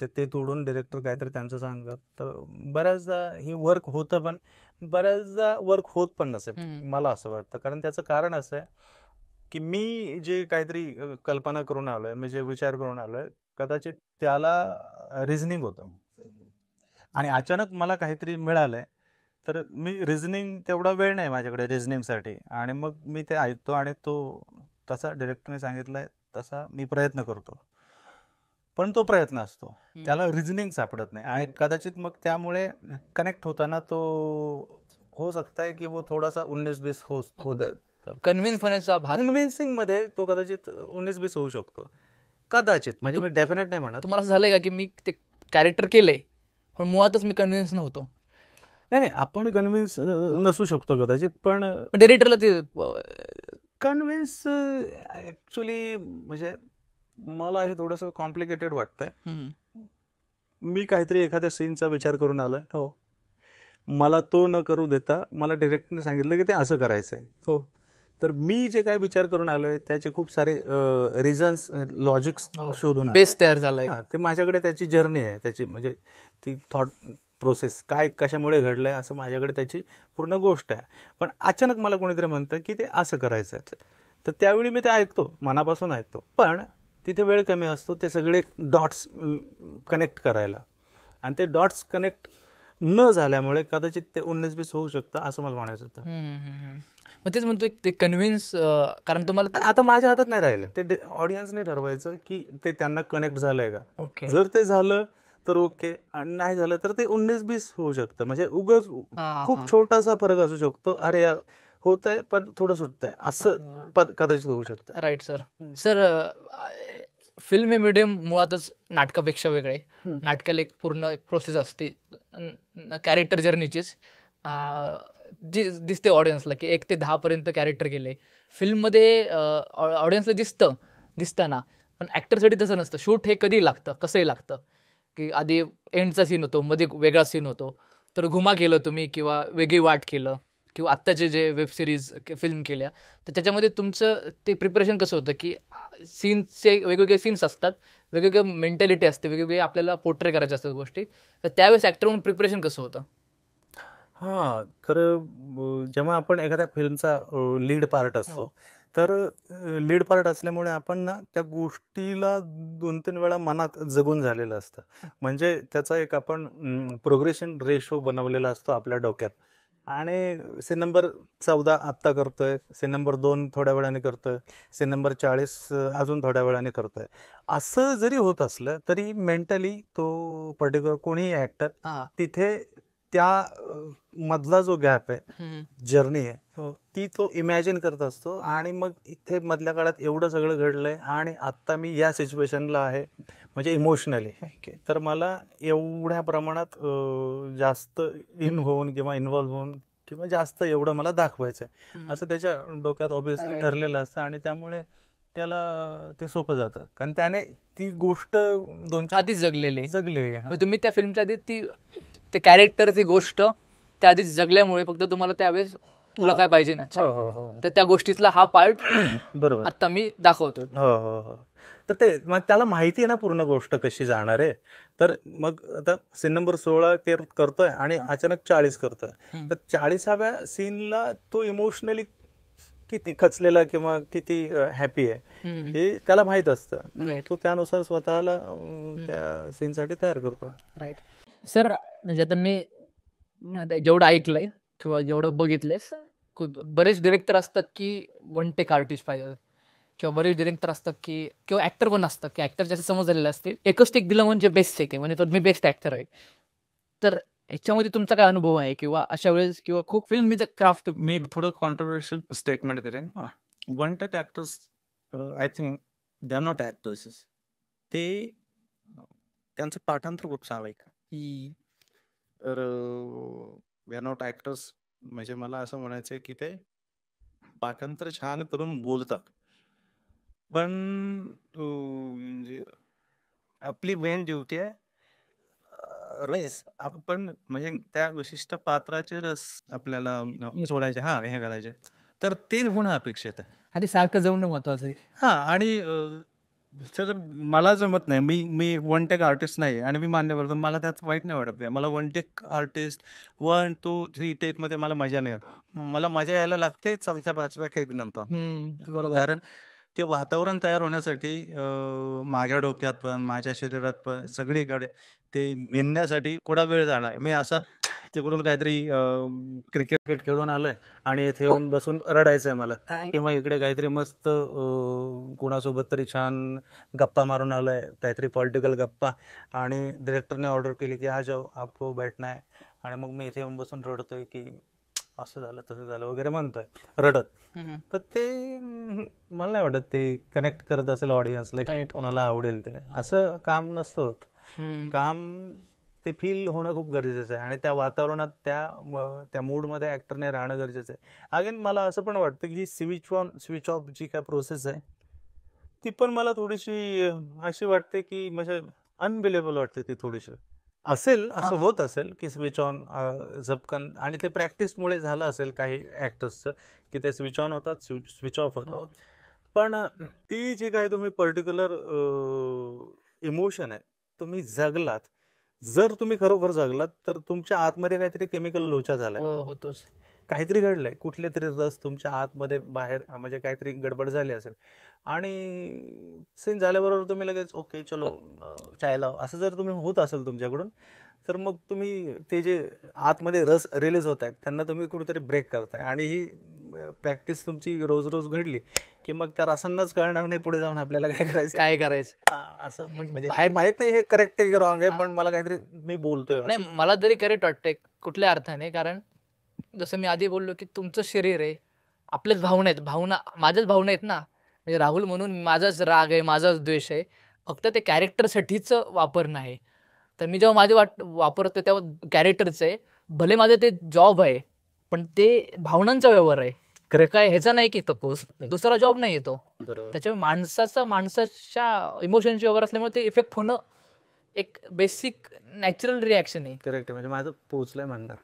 ते ते तोडून डिरेक्टर काहीतरी त्यांचं सांगत, तर बऱ्याचदा ही वर्क होतं, पण बऱ्याचदा वर्क होत पण नसेल. मला असं वाटतं, कारण त्याचं कारण असं आहे की मी जे काहीतरी कल्पना करून आलोय, मी जे विचार करून आलोय, कदाचित त्याला रिझनिंग होतं आणि अचानक मला काहीतरी मिळालंय, तर मी रिझनिंग तेवढा वेळ नाही माझ्याकडे रिझनिंगसाठी, आणि मग मी ते ऐकतो आणि तो तसा डिरेक्टरने सांगितलाय तसा मी प्रयत्न करतो. पण तो प्रयत्न असतो, त्याला रिझनिंग सापडत नाही आणि कदाचित मग त्यामुळे कनेक्ट होताना तो हो सकता है की वो थोडासा 19-20 हो कन्व्हिन्स होण्याचा भाग कन्व्हिन्सिंग मध्ये तो कदाचित 19-20 होऊ शकतो, कदाचित, म्हणजे मी डेफिनेट नाही म्हणत. तुम्हाला असं झालंय का की मी ते कॅरेक्टर केलंय पण मुळातच मी कन्व्हिन्स नव्हतो? नाही नाही, आपण कन्व्हिन्स नसू शकतो कदाचित, पण डिरेक्टरला ते कन्व्हिन्स ऍक्च्युली म्हणजे मला हे थोडंसं कॉम्प्लिकेटेड वाटतंय. मी काहीतरी एखाद्या सीनचा विचार करून आलोय, हो, मला तो न करू देता मला डिरेक्टरने सांगितलं की ते असं करायचंय, हो, तर मी जे काय विचार करून आलोय त्याचे खूप सारे रिझन्स, लॉजिक्स शोधून आलोय. बेस तयार झालाय. हा, ते माझ्याकडे त्याची जर्नी आहे, त्याची म्हणजे ती थॉट प्रोसेस काय कशामुळे घडलंय असं माझ्याकडे त्याची पूर्ण गोष्ट आहे. पण अचानक मला कोणीतरी म्हणतं की ते असं करायचं आहे, तर त्यावेळी मी ते ऐकतो, मनापासून ऐकतो, पण तिथे वेळ कमी असतो ते सगळे डॉट्स कनेक्ट करायला, आणि ते डॉट्स कनेक्ट न झाल्यामुळे कदाचित ते 19-20 होऊ शकतं, असं मला म्हणायचं होतं. मग तेच म्हणतो ते कन्व्हिन्स, कारण तुम्हाला आता माझ्या हातात नाही राहिलं, ते ऑडियन्सने ठरवायचं की ते त्यांना कनेक्ट झालंय का. जर ते झालं तर ओके, आणि नाही झालं तर ते 19-20 होऊ शकतं, म्हणजे उगाच खूप छोटासा फरक असू शकतो, अरे यार होत आहे पण थोडं सुटतंय, असं कदाचित होऊ शकतं. Right sir. सर, फिल्म हे मीडियम मुळातच नाटकापेक्षा वेगळे. नाटकाला एक पूर्ण एक प्रोसेस असते कॅरेक्टर जर्नीचीच, जी दिसते ऑडियन्सला की 1 ते 10 पर्यंत कॅरेक्टर गेले. फिल्ममध्ये ऑडियन्सला दिसताना, पण ॲक्टरसाठी तसं नसतं. शूट हे कधी लागतं, कसंही लागतं, की आधी एंडचा सीन होतो, मध्ये वेगळा सीन होतो, तर घुमा केलं तुम्ही किंवा वेगळी वाट केलं किंवा आत्ताचे जे वेब सिरीज फिल्म केल्या, तर त्याच्यामध्ये तुमचं ते प्रिपरेशन कसं होतं की सीन्सचे वेगवेगळे सीन्स असतात, वेगवेगळं मेंटॅलिटी असते, वेगवेगळे आपल्याला पोर्ट्रे करायच्या असतात गोष्टी, तर त्यावेळेस ॲक्टर म्हणून प्रिपरेशन कसं होतं? हा, खरं जेव्हा आपण एखाद्या फिल्मचा लीड पार्ट असतो, तर लीड पार्ट असल्यामुळे आपण ना त्या गोष्टीला 2-3 वेळा मनात जगून झालेलं असतं, म्हणजे त्याचा एक आपण प्रोग्रेशन रेशो बनवलेला असतो आपल्या डोक्यात, आणि सीन नंबर 14 आत्ता करतोय, सीन नंबर 2 थोड्या वेळाने करतोय, सीन नंबर 40 अजून थोड्या वेळाने करतोय, असं जरी होत असलं तरी मेंटली तो पर्टिक्युलर कोणीही ऍक्टर तिथे त्या मधला जो गॅप आहे, जर्नी आहे, ती तो इमॅजिन करत असतो, आणि मग इथे मधल्या काळात एवढं सगळं घडलंय आणि आता मी या सिच्युएशनला आहे, म्हणजे इमोशनली, तर मला एवढ्या प्रमाणात जास्त होऊन किंवा इन्व्हॉल्व्ह होऊन किंवा जास्त एवढं मला दाखवायचंय, असं त्याच्या डोक्यात ऑब्व्हियसली ठरलेलं असतं, आणि त्यामुळे त्याला ते सोपं जातं, कारण त्याने ती गोष्ट आधीच जगलेली. जगली. तुम्ही त्या फिल्मच्या आधी ते कॅरेक्टरची गोष्ट त्या आधीच जगल्यामुळे फक्त तुम्हाला त्यावेळेस तुला काय पाहिजे ना, तर त्या गोष्टीतला हा पार्ट बरोबर आता मी दाखवतो. हो. तर ते मग त्याला माहिती आहे ना पूर्ण गोष्ट कशी जाणार आहे, तर मग आता सीन नंबर 16 ते करतोय आणि अचानक 40 करतोय, तर 40व्या सीनला तो इमोशनली किती खचलेला किंवा किती हॅपी आहे हे त्याला माहित असतं, तो त्यानुसार स्वतःला त्या सीनसाठी तयार करतो. राईट. सर, म्हणजे आता मी जेवढं ऐकलंय किंवा जेवढं बघितलेस बरेच डिरेक्टर असतात की वन टेक आर्टिस्ट पाहिजे, किंवा बरेच डिरेक्टर असतात की किंवा ऍक्टर पण असतात की ऍक्टर ज्याचे समज झालेले असतील, एकच टेक दिलं म्हणजे बेस्ट टेक आहे, म्हणजे तो मी बेस्ट ऍक्टर आहे. तर ह्याच्यामध्ये तुमचा काय अनुभव आहे, किंवा अशा वेळेस किंवा खूप फिल्म इज अ क्राफ्ट. मी थोडं कॉन्ट्रोवर्शियल स्टेटमेंट करेन. One take actors I think they are not actors. ते त्यांचं पाठांतर खूप चांगलं आहे. तर वी आर नॉट ऍक्टर्स म्हणजे मला असं म्हणायचं आहे की ते पाठांतर छान करून बोलतात, पण म्हणजे आपली मेन ड्युटी आहे रस. आपण म्हणजे त्या विशिष्ट पात्राचे रस आपल्याला सोडायचे, हा हे करायचे, तर ते होणं अपेक्षित आहे. आणि सारखं जमणं महत्वाचं आहे. हा, आणि तर मला जमत नाही. मी मी वन टेक आर्टिस्ट नाही आणि मी मान्य करतो, मला त्यात वाईट नाही वाटत. मला वन टेक आर्टिस्ट 1, 2, 3 टेक मध्ये मला मजा नाही येत. मला मजा यायला लागते 4-5व्या टेक नंतर. बरोबर. कारण ते वातावरण तयार होण्यासाठी माझ्या डोक्यात पण माझ्या शरीरात पण सगळीकडे ते विणण्यासाठी थोडा वेळ जाणार. मी असा तिकडून काहीतरी क्रिकेट खेळून आलोय आणि इथे येऊन बसून रडायचंय मला, किंवा इकडे काहीतरी मस्त कोणासोबत तरी छान गप्पा मारून आलोय, काहीतरी पॉलिटिकल गप्पा, आणि डिरेक्टरने ऑर्डर केली की हा जाओ आपको बैठना है, आणि मग मी इथे येऊन बसून रडतोय की असं झालं तसं झालं वगैरे म्हणतोय रडत. तर ते मला नाही वाटत ते कनेक्ट करत असेल ऑडियन्सला, कोणाला आवडेल ते. असं काम नसतं होत. काम ते फील होणं खूप गरजेचं आहे, आणि त्या वातावरणात त्या मूडमध्ये ऍक्टरने राहणं गरजेचं आहे. अगेन मला असं पण वाटतं की स्विच ऑफ जी काय प्रोसेस आहे ती पण मला थोडीशी अशी वाटते की म्हणजे अनबिलेबल वाटते ती थोडीशी. असेल, असं होत असेल की स्विच ऑन झपकन, आणि ते प्रॅक्टिसमुळे झालं असेल काही ऍक्टर्सचं की ते स्विच ऑन होतात, स्विच ऑफ होतात. पण ती जी काही तुम्ही पर्टिक्युलर इमोशन आहे तुम्ही जगलात, जर तुम्ही खरोखर जगलात, तर तुमच्या आतमध्ये काहीतरी केमिकल लोचा झालाय, होतोच. काहीतरी घडलंय, कुठले तरी रस तुमच्या आतमध्ये बाहेर म्हणजे काहीतरी गडबड झाली असेल, आणि सीन झाल्याबरोबर तुम्ही लगेच ओके चलो चाय लाव असं जर तुम्ही होत असेल तुमच्याकडून, तर मग तुम्ही ते जे आतमध्ये रस रिलीज होत आहेत त्यांना तुम्ही कुठेतरी ब्रेक करताय. आणि ही प्रॅक्टिस तुमची रोज रोज घडली की मग त्या रसांनाच कळणार नाही पुढे जाऊन आपल्याला काय करायचं. असं म्हणजे बाहेर माहित नाही हे करेक्ट आहे की रॉंग आहे, पण मला काहीतरी मी बोलतोय नाही, मला तरी करेक्ट वाटतंय कुठल्या अर्थाने, कारण जसं मी आधी बोललो की तुमचं शरीर आहे, आपल्याच भावना आहेत, माझ्याच भावना आहेत ना. म्हणजे राहुल म्हणून माझाच राग आहे, माझाच द्वेष आहे, फक्त ते कॅरेक्टरसाठीच वापरणं आहे. तर मी जेव्हा माझे वापरतो तेव्हा कॅरेक्टरचं आहे, भले माझं ते जॉब आहे, पण ते भावनांचा व्यवहार आहे. काय ह्याचा नाही की सपोज दुसरा जॉब नाही येतो, त्याच्यामुळे माणसाच्या इमोशनची वगैरे असल्यामुळे ते इफेक्ट होणं एक बेसिक नॅचरल रिॲक्शन आहे. करेक्ट, म्हणजे माझं पोचलंय म्हणणार.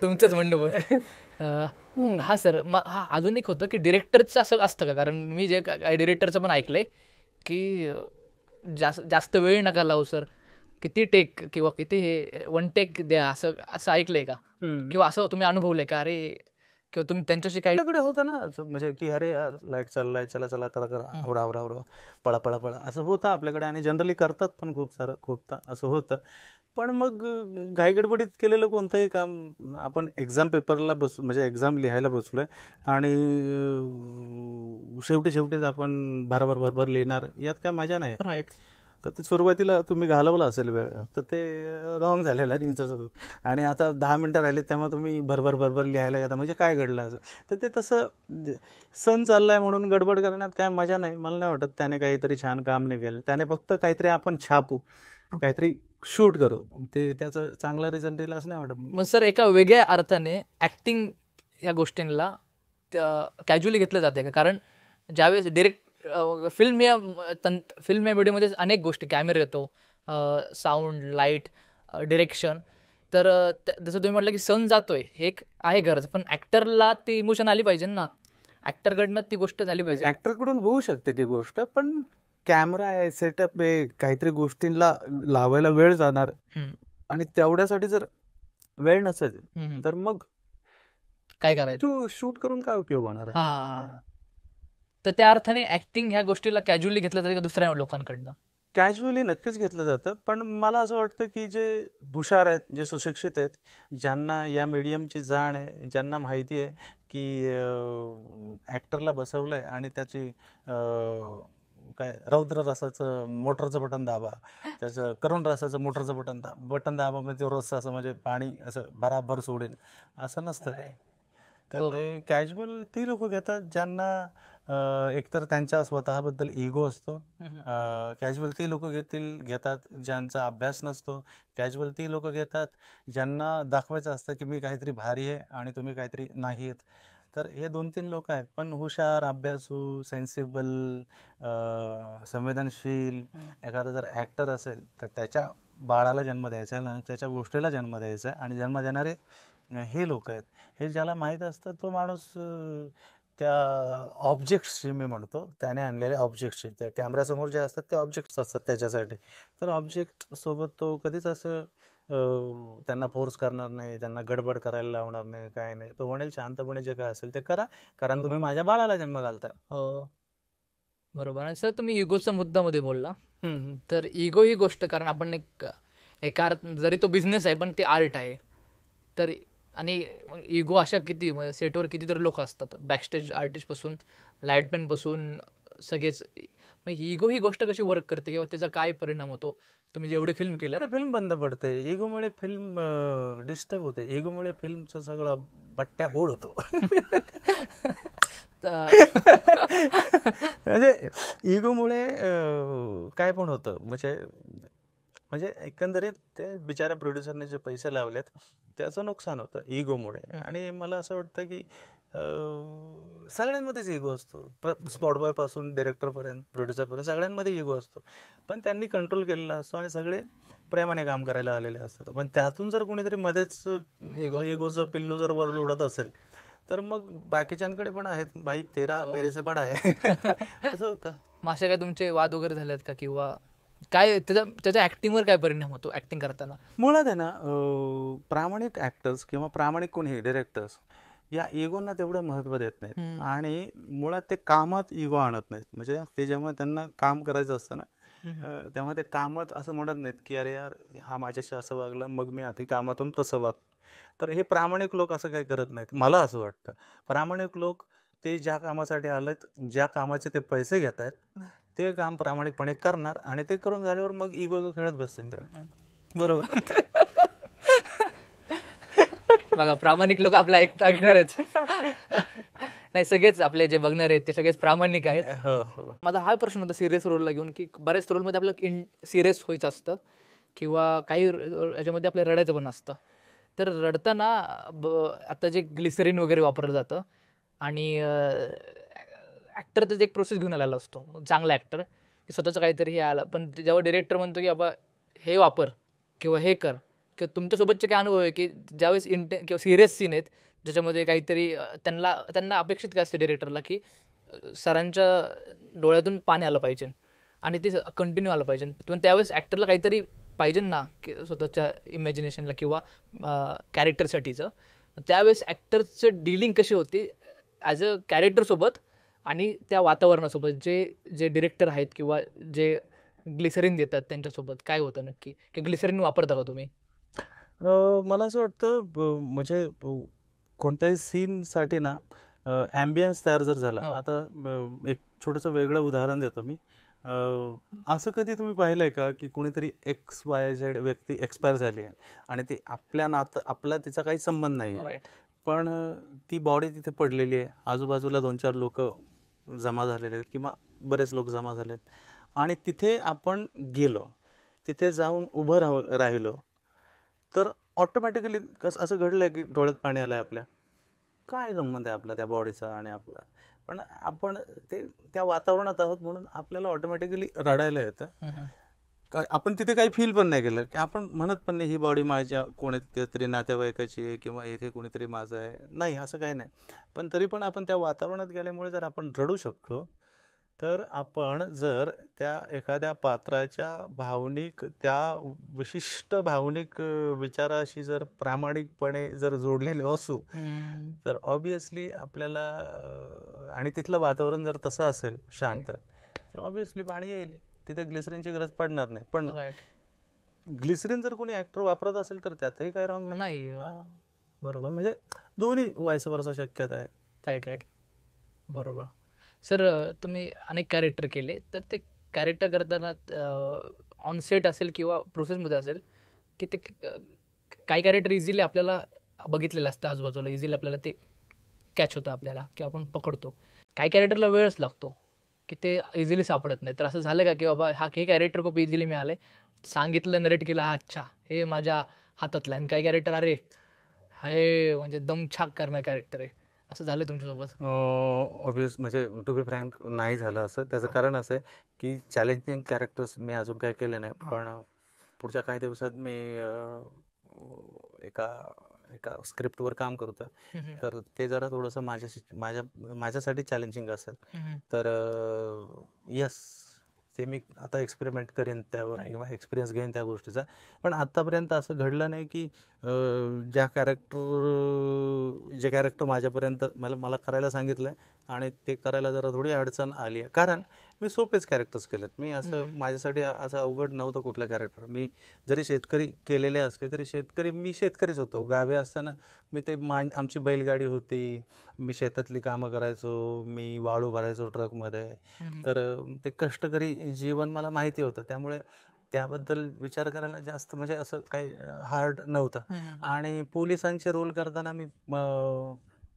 तुमचंच म्हणणं बघ. हा सर, हा अजून एक होतं की डिरेक्टरचं असं असतं का, कारण मी जे काही डिरेक्टरचं पण ऐकलंय की जास्त वेळ नका लावू सर, किती टेक किंवा किती हे वन टेक द्या, असं असं ऐकलंय का, किंवा असं तुम्ही अनुभवलंय का, अरे किंवा तुम्ही त्यांच्याशी काही होतं ना म्हणजे की अरे लाईट चाललाय, चला चला करा आवडा आवडा आवडा पळा पळा पळा असं होतं आपल्याकडे, आणि जनरली करतात पण खूप असं होतं. पण मग घाईगडबडीत केलेलं कोणतंही काम, आपण एक्झाम पेपरला म्हणजे एक्झाम लिहायला बसलोय आणि शेवटीच आपण भरभर लिहिणार, यात काय मजा नाही. राईट. तर ते सुरुवातीला तुम्ही घालवलं असेल वेळ, तर ते रॉंग झालेलं आहे तुमचं, आणि आता 10 मिनटं राहिले तेव्हा तुम्ही भरभर लिहायला येतात, म्हणजे काय घडलं असं. तर ते तसं सण चाललाय म्हणून गडबड करण्यात काय मजा नाही. मला नाही वाटत त्याने काहीतरी छान काम नाही केलं, त्याने फक्त काहीतरी आपण छापू, काहीतरी शूट करू, ते त्याचं चांगला रिझल्ट येईल असं नाही वाटत. मग सर एका वेगळ्या अर्थाने ऍक्टिंग या गोष्टींना कॅज्युअली घेतलं जाते का, कारण ज्यावेळेस फिल्म या व्हिडिओमध्ये अनेक गोष्टी, कॅमेरा येतो, साऊंड, लाईट, डिरेक्शन, तर जसं तुम्ही म्हटलं की सण जातोय हे एक आहे गरज, पण ऍक्टरला ती इमोशन आली पाहिजे ना, ऍक्टरकडनं ती गोष्ट झाली पाहिजे. ऍक्टरकडून होऊ शकते ती गोष्ट, पण कॅमेरा आहे, सेटअप आहे, काहीतरी गोष्टींना लावायला वेळ जाणार, आणि तेवढ्यासाठी जर वेळ नसेल तर मग काय करायचं, तू शूट करून काय उपयोग होणार आहे. तर त्या अर्थाने ऍक्टिंग ह्या गोष्टीला कॅज्युअली घेतलं जाते का दुसऱ्या लोकांकडनं, कॅज्युअली नक्कीच घेतलं जातं, पण मला असं वाटतं की जे हुशार आहेत, जे सुशिक्षित आहेत, ज्यांना या मीडियमची जाण आहे, ज्यांना माहिती आहे की ॲक्टरला बसवलंय आणि त्याची काय रौद्र रसाचं मोटरचं बटन दाबा, त्याचं करुण रसाचं मोटरचं बटन दाबा म्हणजे तो रस्सा असं म्हणजे पाणी असं भराभर सोडेल असं नसतं ते. तर ते कॅज्युअल ती लोकं घेतात ज्यांना एकतर त्यांच्या स्वतःबद्दल इगो असतो. कॅज्युअल ती लोकं घेतात ज्यांचा अभ्यास नसतो. कॅज्युअल ती लोकं घेतात ज्यांना दाखवायचं असतं की मी काहीतरी भारी आहे आणि तुम्ही काहीतरी नाही आहेत. तर हे 2-3 लोकं आहेत. पण हुशार, अभ्यासू, सेन्सिबल, संवेदनशील एखादा जर ॲक्टर असेल तर त्याच्या बाळाला जन्म द्यायचा आहे ना, त्याच्या गोष्टीला जन्म द्यायचा आहे आणि जन्म देणारे हे लोकं आहेत. हे ज्याला माहीत असतं तो माणूस त्या ऑब्जेक्ट्सची मी म्हणतो, त्याने आणलेले ऑब्जेक्ट्सची त्या कॅमेऱ्यासमोर जे असतात ते ऑब्जेक्ट्स असतात त्याच्यासाठी. तर ऑब्जेक्टसोबत तो कधीच असं त्यांना फोर्स करणार नाही, त्यांना गडबड करायला लावणार नाही, काय नाही. तो म्हणेल शांतपणे जे काय असेल ते करा, कारण तुम्ही माझ्या बाळाला जन्म घालताय. हो, बरोबर. आणि सर तुम्ही इगोचा मुद्दामध्ये बोलला. तर इगो ही गोष्ट, कारण आपण एका जरी तो बिझनेस आहे पण ते आर्ट आहे. तर आणि इगो अशा किती सेटवर कितीतरी लोक असतात, बॅकस्टेज आर्टिस्ट पासून लाईटमॅन पासून सगळेच. मग इगो ही गोष्ट कशी वर्क करते किंवा त्याचा काय परिणाम होतो? तुम्ही जेवढे फिल्म केल्या. अरे फिल्म बंद पडते. इगोमुळे फिल्म डिस्टर्ब होते. इगोमुळे फिल्मचं सगळं बट्ट्या बोळ होतो. म्हणजे इगोमुळे काय पण होतं म्हणजे म्हणजे एकंदरीत ते बिचाऱ्या प्रोड्युसरने जे पैसे लावलेत त्याचं नुकसान होतं इगोमुळे. आणि मला असं वाटतं की सगळ्यांमध्येच इगो असतो. स्पॉट बॉय पासून डिरेक्टरपर्यंत, प्रोड्युसरपर्यंत सगळ्यांमध्ये इगो असतो. पण त्यांनी कंट्रोल केलेला असतो आणि सगळे प्रेमाने काम करायला आलेले असतात. पण त्यातून जर कोणीतरी मध्येच इगोचं पिल्लू जर वर उडत असेल तर मग बाकीच्यांकडे पण आहेत, भाई तेरा मेरे से बडा आहे. असं होतं. मग असे काय तुमचे वाद वगैरे झालेत का, किंवा काय त्याच्या ऍक्टिंगवर काय परिणाम होतो ऍक्टिंग करताना? मुळात आहे ना प्रामाणिक ॲक्टर्स किंवा प्रामाणिक कोणी डिरेक्टर्स या इगोंना तेवढं महत्त्व देत नाहीत आणि मुळात ते कामात इगो आणत नाहीत. म्हणजे ते जेव्हा त्यांना काम करायचं असतं ना तेव्हा ते कामात असं म्हणत नाहीत की अरे यार हा माझ्याशी असं वागला मग मी आधी कामातून तसं वागतो. तर हे प्रामाणिक लोक असं काही करत नाहीत, मला असं वाटतं. प्रामाणिक लोक ते ज्या कामासाठी आलेत, ज्या कामाचे ते पैसे घेत आहेत ते काम प्रामाणिकपणे करणार आणि ते करून झाल्यावर मग इगो खेळत बसतील. बरोबर. बघा, प्रामाणिक लोक आपला ऐकणारच. नाही, सगळेच आपले जे बघणार आहेत ते सगळेच प्रामाणिक आहेत. हो हो. माझा हा प्रश्न होता सिरियस रोलला घेऊन, की बऱ्याच रोलमध्ये आपलं सिरियस व्हायचं असतं किंवा काही याच्यामध्ये आपल्याला रडायचं पण असतं. तर रडताना आता जे ग्लिसरीन वगैरे वापरलं जातं आणि ॲक्टर त्याचं एक प्रोसेस घेऊन आलेला असतो, चांगला ॲक्टर की स्वतःचं काहीतरी हे आलं, पण जेव्हा डिरेक्टर म्हणतो की बाबा हे वापर किंवा हे कर, किंवा तुमच्यासोबतचे काय अनुभव आहे की ज्यावेळेस किंवा सिरियस सीन आहेत ज्याच्यामध्ये काहीतरी त्यांना अपेक्षित काय असते डिरेक्टरला, की सरांच्या डोळ्यातून पाणी आलं पाहिजे आणि ते कंटिन्यू आलं पाहिजे. पण त्यावेळेस ॲक्टरला काहीतरी पाहिजे ना, की स्वतःच्या इमॅजिनेशनला किंवा कॅरेक्टरसाठीचं. त्यावेळेस ॲक्टरचं डीलिंग कशी होते ॲज अ कॅरेक्टरसोबत आणि त्या वातावरणासोबत, जे डिरेक्टर आहेत किंवा जे ग्लिसरीन देतात त्यांच्यासोबत काय होतं नक्की, की ग्लिसरीन वापरता का तुम्ही? मला असं वाटतं म्हणजे कोणत्याही सीनसाठी ना ॲम्बियन्स तयार जर झाला. हो. आता एक छोटंसं वेगळं उदाहरण देतो मी. असं कधी तुम्ही पाहिलंय का की कोणीतरी XYZ व्यक्ती एक्सपायर झाली आहे आणि ती आपला तिचा काही संबंध नाही आहे, पण ती बॉडी तिथे पडलेली आहे, आजूबाजूला 2-4 लोकं जमा झालेले आहेत किंवा बरेच लोक जमा झाले आहेत आणि तिथे आपण गेलो, तिथे जाऊन उभं राहिलो तर ऑटोमॅटिकली असं घडलं की डोळ्यात पाणी आलंय आपल्या. काय संबंध आहे आपला त्या बॉडीचा आणि आपला, पण आपण त्या वातावरणात आहोत म्हणून आपल्याला ऑटोमॅटिकली रडायला येतं. आपण तिथे काही फील पण नाही केलं की आपण म्हणत पण नाही ही बॉडी माझ्या कोणीतरी नातेवाईकाची आहे किंवा इथे कोणीतरी माझं आहे, नाही असं काही नाही. पण तरी पण आपण त्या वातावरणात गेल्यामुळे जर आपण रडू शकतो तर आपण जर त्या एखाद्या पात्राच्या त्या विशिष्ट भावनिक विचाराशी जर प्रामाणिकपणे जर जोडलेले असू तर ऑब्विसली आपल्याला आणि तिथलं वातावरण जर तसं असेल शांत तर ऑब्विसली पाणी येईल. तिथे ग्लिसरीनची गरज पडणार नाही. पण राईट. ग्लिसरीन जर कोणी ऍक्टर वापरत असेल तर त्यातही काही रॉंग नाही. नाही. बरोबर, म्हणजे दोन्ही व्हायस वर्सा शक्यता आहे. Right right. बरोबर. सर तुम्ही अनेक कॅरेक्टर केले, तर ते कॅरेक्टर करताना ऑन सेट असेल किंवा प्रोसेसमध्ये असेल की ते काही कॅरेक्टर इझिली आपल्याला बघितलेलं असतं आजूबाजूला, इझिली आपल्याला ते कॅच होतं आपल्याला किंवा आपण पकडतो. काही कॅरेक्टरला वेळच लागतो की ते इझिली सापडत नाही. तर असं झालं का की बाबा हे कॅरेक्टर खूप इझिली मिळाले, सांगितलं, नरेट केलं, हा अच्छा हे माझ्या हातातलं आहे. आणि काही कॅरेक्टर अरे हे म्हणजे दमछाक करणार कॅरेक्टर आहे, असं झालं तुमच्यासोबत? ऑब्वियस, म्हणजे टू बी फ्रँक नाही झालं असं. त्याचं कारण असं आहे की चॅलेंजिंग कॅरेक्टर्स मी अजून काय केले नाही. पण पुढच्या काही दिवसात मी एका एका स्क्रिप्टवर काम करतोय. तर ते जरा थोडंसं माझ्यासाठी चॅलेंजिंग असेल. तर यस, ते मी आता एक्सपेरिमेंट करेन त्यावर किंवा एक्सपिरियन्स घेईन त्या गोष्टीचा. पण आत्तापर्यंत असं घडलं नाही की जे कॅरेक्टर माझ्यापर्यंत मला करायला सांगितलं आणि ते करायला जरा थोडी अडचण आली आहे. कारण मी सोपेच कॅरेक्टर्स केलेत. मी असं माझ्यासाठी असं अवघड नव्हतं कुठलं कॅरेक्टर. मी जरी शेतकरी केलेले असले तरी मी शेतकरीच होतो. गावी असताना मी ते आमची बैलगाडी होती, मी शेतातली कामं करायचो, मी वाळू भरायचो ट्रकमध्ये. तर ते कष्टकरी जीवन मला माहिती होतं. त्यामुळे त्याबद्दल विचार करायला जास्त म्हणजे असं काही हार्ड नव्हतं. आणि पोलिसांचे रोल करताना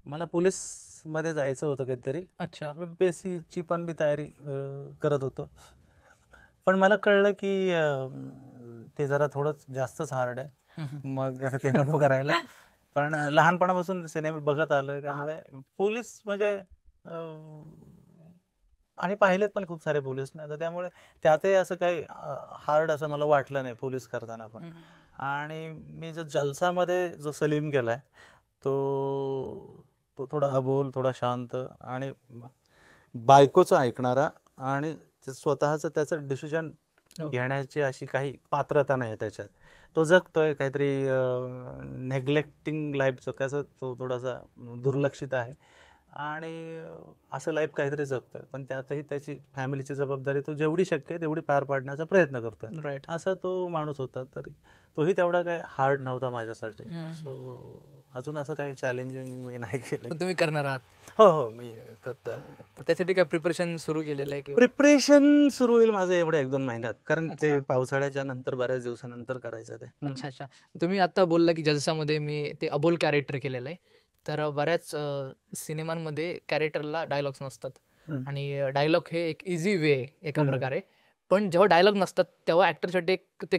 मला पोलीसमध्ये जायचं होतं कधीतरी. अच्छा. बेसिकची पण मी तयारी करत होतो. पण मला कळलं की ते जरा थोडं जास्तच हार्ड आहे. मग ते नको करायला. पण लहानपणापासून सिनेमा बघत आलोय, त्यामुळे पोलीस म्हणजे आणि पाहिलेत पण खूप सारे पोलीस ना, तर त्यामुळे त्यातही असं काही हार्ड असं मला वाटलं नाही पोलीस करताना पण. आणि मी जो जलसामध्ये जो सलीम केलाय तो तो थोडा अबोल, थोडा शांत आणि बायकोचं ऐकणारा आणि स्वतःचं त्याचं डिसिजन घेण्याची अशी काही पात्रता नाही त्याच्यात. तो जगतोय काहीतरी नेग्लेक्टिंग लाईफचं, कसं तो थोडासा दुर्लक्षित आहे आणि असं लाईफ काहीतरी जगतोय. पण त्यातही त्याची फॅमिलीची जबाबदारी तो जेवढी शक्य आहे तेवढी पार पाडण्याचा प्रयत्न करतोय. राईट. असा तो माणूस होता. तरी तोही तेवढा काही हार्ड नव्हता माझ्यासाठी. सो अजून असं काही चॅलेंजिंग मी नाही केलं. तुम्ही करणार आहात, हो मी करतो. तर त्यासाठी काय प्रिपरेशन सुरू केलेलं आहे की? प्रिपरेशन सुरू होईल माझं एवढ्या 1-2 महिन्यात, कारण ते पावसाळ्याच्या नंतर बऱ्याच दिवसानंतर करायचं ते. अच्छा अच्छा. तुम्ही आता बोलला की जलसामध्ये मी ते अबोल कॅरेक्टर केलेलं आहे. तर बऱ्याच सिनेमांमध्ये कॅरेक्टरला डायलॉग्स नसतात आणि डायलॉग हे एक इझी वे आहे एका प्रकारे. पण जेव्हा डायलॉग नसतात तेव्हा ऍक्टरसाठी ते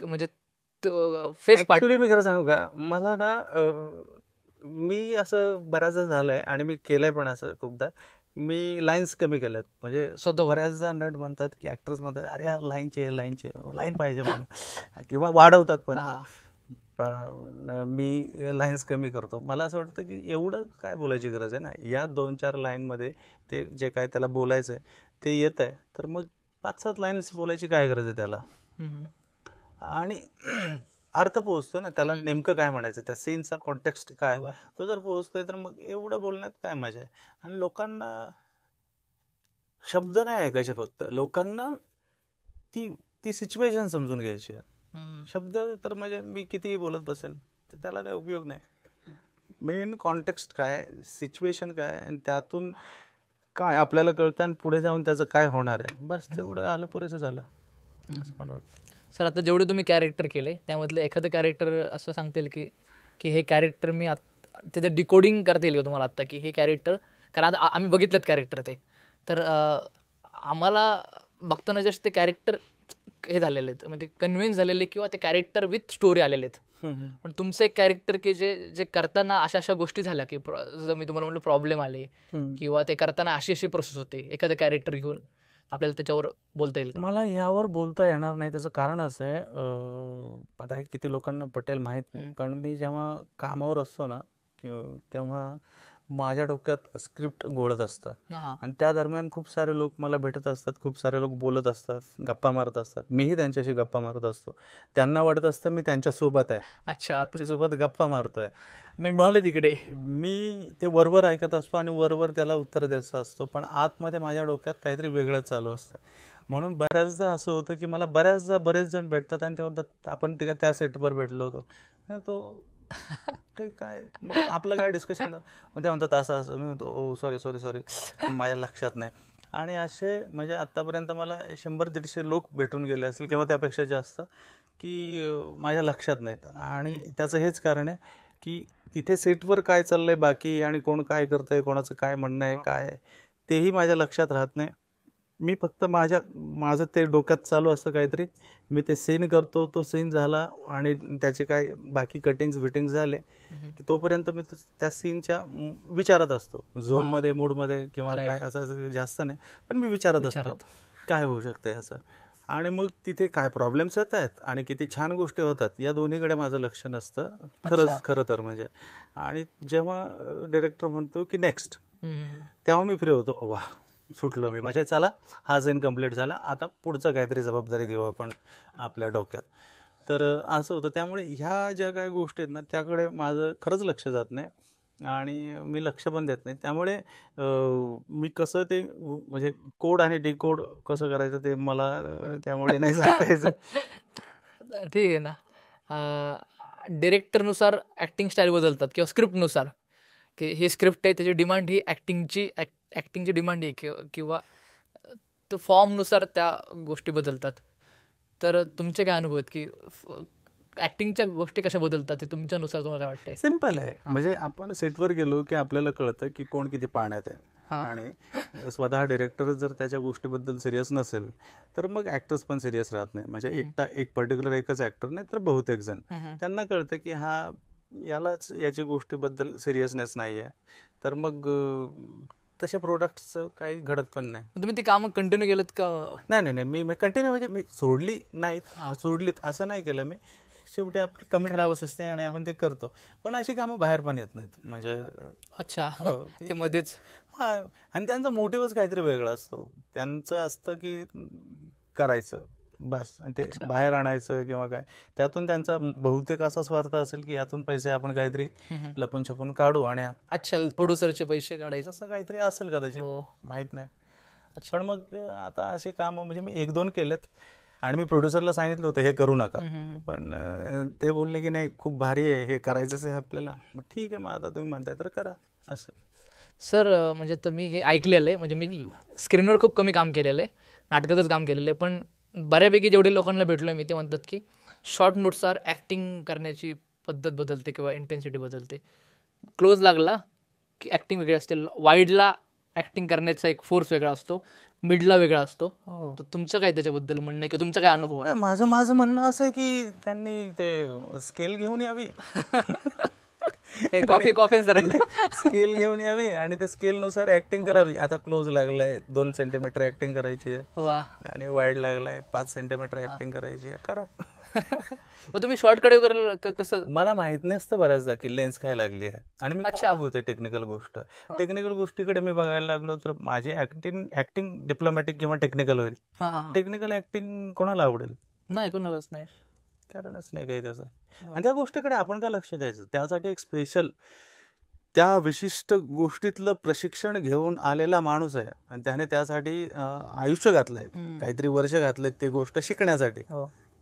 म्हणजे फेस पार्ट. ऍक्च्युली मी खरं सांगू का, मला ना मी असं बऱ्याचदा झालंय आणि मी केलंय पण असं खूपदा. मी लाईन्स कमी केल्यात. म्हणजे स्वतः बऱ्याचदा नट म्हणतात की ऍक्टर्स म्हणतात, अरे यार लाईन पाहिजे म्हणून किंवा वाढवतात पण. पण मी लाईन्स कमी करतो. मला असं वाटतं की एवढं काय बोलायची गरज आहे ना, या 2-4 लाईनमध्ये ते जे काय त्याला बोलायचं आहे ते येत आहे, तर मग 5-7 लाईन्स बोलायची काय गरज आहे त्याला. आणि अर्थ पोहोचतो ना त्याला, नेमकं काय म्हणायचं, त्या सीनचा कॉन्टेक्स्ट काय तो जर पोहोचतोय तर मग एवढं बोलण्यात काय मजा आहे. आणि लोकांना शब्द नाही ऐकायचे, फक्त लोकांना ती ती सिच्युएशन समजून घ्यायची आहे. शब्द तर म्हणजे मी कितीही बोलत बसेल तर त्याला काही उपयोग नाही. मेन कॉन्टेक्स्ट काय, सिच्युएशन काय, आणि त्यातून काय आपल्याला कळतं आणि पुढे जाऊन त्याचं काय होणार आहे, बस तेवढं आलं पुरेसं झालं. सर आता जेवढे तुम्ही कॅरेक्टर केले त्यामधलं एखादं कॅरेक्टर असं सांगतील की की हे कॅरेक्टर मी त्याचं डिकोडिंग करता येईल का तुम्हाला आत्ता, की हे कॅरेक्टर, कारण आता आम्ही बघितलेत कॅरेक्टर ते, तर आम्हाला बघताना जस्ट ते कॅरेक्टर हे झालेले आहेत, म्हणजे कन्व्हिन्स झालेले किंवा ते कॅरेक्टर विथ स्टोरी आलेले आहेत. पण तुमचं एक कॅरेक्टर की जे करताना अशा गोष्टी झाल्या की जसं मी तुम्हाला म्हटलं प्रॉब्लेम आले किंवा ते करताना अशी प्रोसेस होते, एखादं कॅरेक्टर घेऊन आपल्याला त्याच्यावर बोलता येईल का? मला यावर बोलता येणार नाही. त्याचं कारण असं आहे, आता हे किती लोकांना पटेल माहीत नाही, कारण मी जेव्हा कामावर असतो ना तेव्हा माझ्या डोक्यात स्क्रिप्ट घोळत असतं आणि त्या दरम्यान खूप सारे लोक मला भेटत असतात, खूप सारे लोक बोलत असतात, गप्पा मारत असतात. मीही त्यांच्याशी गप्पा मारत असतो. त्यांना वाटत असतं मी त्यांच्यासोबत आहे, अच्छा. सोबत गप्पा मारतोय. मी म्हणाले तिकडे मी ते वरवर ऐकत असतो आणि वरवर त्याला उत्तर द्यायचं असतो, पण आतमध्ये माझ्या डोक्यात काहीतरी वेगळं चालू असतं. म्हणून बऱ्याचदा असं होतं की मला बऱ्याचदा बरेच जण भेटतात आणि ते म्हणतात आपण त्या सेटवर भेटलो होतो. तो ते काय मग आपलं काय डिस्कशन मग ते म्हणतात असं असं. मी म्हणतो ओ सॉरी सॉरी सॉरी माझ्या लक्षात नाही. आणि असे म्हणजे आत्तापर्यंत मला 100-150 लोक भेटून गेले असतील किंवा त्यापेक्षा जास्त की माझ्या लक्षात नाहीत. आणि त्याचं हेच कारण आहे की तिथे सेटवर काय चाललंय बाकी आणि कोण काय करतंय, कोणाचं काय म्हणणं आहे, काय आहे, तेही माझ्या लक्षात राहत नाही. मी फक्त माझं ते डोक्यात चालू असतं काहीतरी. मी ते सीन करतो, तो सीन झाला आणि त्याचे काय बाकी कटिंग्स झाले की तोपर्यंत मी त्या सीनच्या विचारात असतो. झोनमध्ये, मूडमध्ये किंवा Right. काय असं जास्त नाही. पण मी विचारत असतो काय होऊ शकतंय असं. आणि मग तिथे काय प्रॉब्लेम्स येत आहेत आणि किती छान गोष्टी होतात या दोन्हीकडे माझं लक्ष नसतं खरं तर म्हणजे. आणि जेव्हा डिरेक्टर म्हणतो की नेक्स्ट, तेव्हा मी फ्री होतो. वा सुटलो मी म्हणजे चला हा सीन कंप्लीट झाला, आता पुढचं काहीतरी जबाबदारी घेऊ आपण आपल्या डोक्यात. तर असं होतं. त्यामुळे ह्या ज्या काही गोष्टी आहेत ना त्याकडे माझं खरंच लक्ष जात नाही आणि मी लक्ष पण देत नाही. त्यामुळे मी कसं ते म्हणजे कोड आणि डिकोड कसं करायचं ते मला त्यामुळे नाही सांगायचं. ठीक आहे ना. डिरेक्टरनुसार ॲक्टिंग स्टाईल बदलतात किंवा स्क्रिप्टनुसार, की ही स्क्रिप्ट आहे त्याची डिमांड ही ॲक्टिंगची डिमांड आहे किंवा तो फॉर्मनुसार त्या गोष्टी बदलतात. तर तुमचे काय अनुभव आहेत की ॲक्टिंगच्या गोष्टी कशा बदलतात ते तुमच्यानुसार तुम्हाला काय वाटतंय? सिम्पल आहे. म्हणजे आपण सेटवर गेलो की आपल्याला कळतं की कोण किती पाण्यात आहे. हां. आणि स्वतः डिरेक्टर जर त्याच्या गोष्टीबद्दल सिरियस नसेल तर मग ॲक्टर्स पण सिरियस राहत नाही. म्हणजे एक पर्टिक्युलर एकच ॲक्टर नाही तर बहुतेक जण त्यांना कळतं की यालाच याची गोष्टीबद्दल सिरियसनेस नाही आहे. तर मग तशा प्रोडक्ट्सचं काही घडत पण नाही. तुम्ही ती कामं कंटिन्यू केलं का? नाही मी कंटिन्यू म्हणजे मी सोडली नाहीत, सोडलीत असं नाही केलं मी. शेवटी आपली कमी हरावंच असते आणि आपण ते करतो. पण अशी कामं बाहेर पण येत नाहीत म्हणजे. अच्छा. हो, ते मध्येच आणि त्यांचा मोटिव्हच काहीतरी वेगळा असतो. त्यांचं असतं की करायचं बस आणि ते बाहेर आणायचं किंवा काय. त्यातून त्यांचा बहुतेक असा स्वार्थ असेल की यातून पैसे आपण काहीतरी लपून छपून काढू आणि अच्छा प्रोड्युसरचे पैसे काढायचे. असं काहीतरी असेल कदाचित, हो. माहित नाही. पण मग आता अशी कामं म्हणजे मी 1-2 केलेत आणि मी प्रोड्युसरला सांगितलं होतं हे करू नका. पण ते बोलले की नाही खूप भारी आहे, हे करायचंच आहे आपल्याला. मग ठीक आहे, मग आता तुम्ही म्हणताय तर करा असं. सर म्हणजे तुम्ही हे ऐकलेलं आहे, म्हणजे मी स्क्रीनवर खूप कमी काम केलेलं आहे, नाटकातच काम केलेलं आहे, पण बऱ्यापैकी जेवढे लोकांना भेटलो मी ते म्हणतात की शॉर्ट नोट्सवर ॲक्टिंग करण्याची पद्धत बदलते किंवा इंटेन्सिटी बदलते. क्लोज लागला की ॲक्टिंग वेगळी असते, वाईडला ॲक्टिंग करण्याचा एक फोर्स वेगळा असतो, मिडला वेगळा असतो. तर तुमचं काय त्याच्याबद्दल म्हणणं आहे किंवा तुमचा काय अनुभव आहे? माझं म्हणणं असं आहे की त्यांनी ते स्केल घेऊन यावी. Coffee sir. स्केल घेऊन यावी आणि त्या स्केलनुसार ऍक्टिंग करावी. आता क्लोज लागलाय 2 सेंटीमीटर ऍक्टिंग करायची आहे वा. आणि वाईड लागलाय 5 सेंटीमीटर ऍक्टिंग करायची आहे, करा. मग तुम्ही शॉर्टकडे कसं? मला माहित नसतं बऱ्याचदा की लेन्स काय लागली आहे आणि मी अच्छा. होते टेक्निकल गोष्टीकडे मी बघायला लागलो तर माझी ऍक्टिंग डिप्लोमॅटिक किंवा टेक्निकल होईल. टेक्निकल ऍक्टिंग कोणाला आवडेल? नाही, कोणालाच नाही. कारणच नाही काही त्याचं. आणि त्या गोष्टीकडे आपण का लक्ष द्यायचं? त्यासाठी एक स्पेशल त्या विशिष्ट गोष्टीतलं प्रशिक्षण घेऊन आलेला माणूस आहे आणि त्याने त्यासाठी आयुष्य घातलंय, काहीतरी वर्ष घातलंय ते गोष्ट शिकण्यासाठी.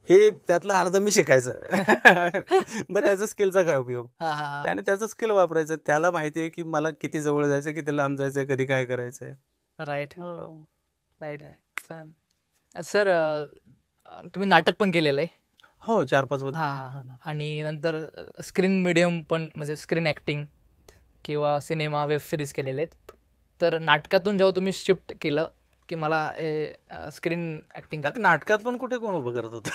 हे त्यातलं अर्ध मी शिकायचं. बरं, त्याचा स्किलचा काय उपयोग? त्याने त्याचं स्किल वापरायचं. त्याला माहिती आहे की मला किती जवळ जायचं, किती लांब जायचंय, कधी काय करायचंय. राईट. सर तुम्ही नाटक पण केलेलं आहे. हो, 4-5 आणि नंतर स्क्रीन मीडियम पण म्हणजे स्क्रीन ॲक्टिंग किंवा सिनेमा वेब सिरीज केलेले आहेत. तर नाटकातून जेव्हा तुम्ही शिफ्ट केलं की मला स्क्रीन ॲक्टिंग नाटकात पण कुठे कोण उभं करत होतं?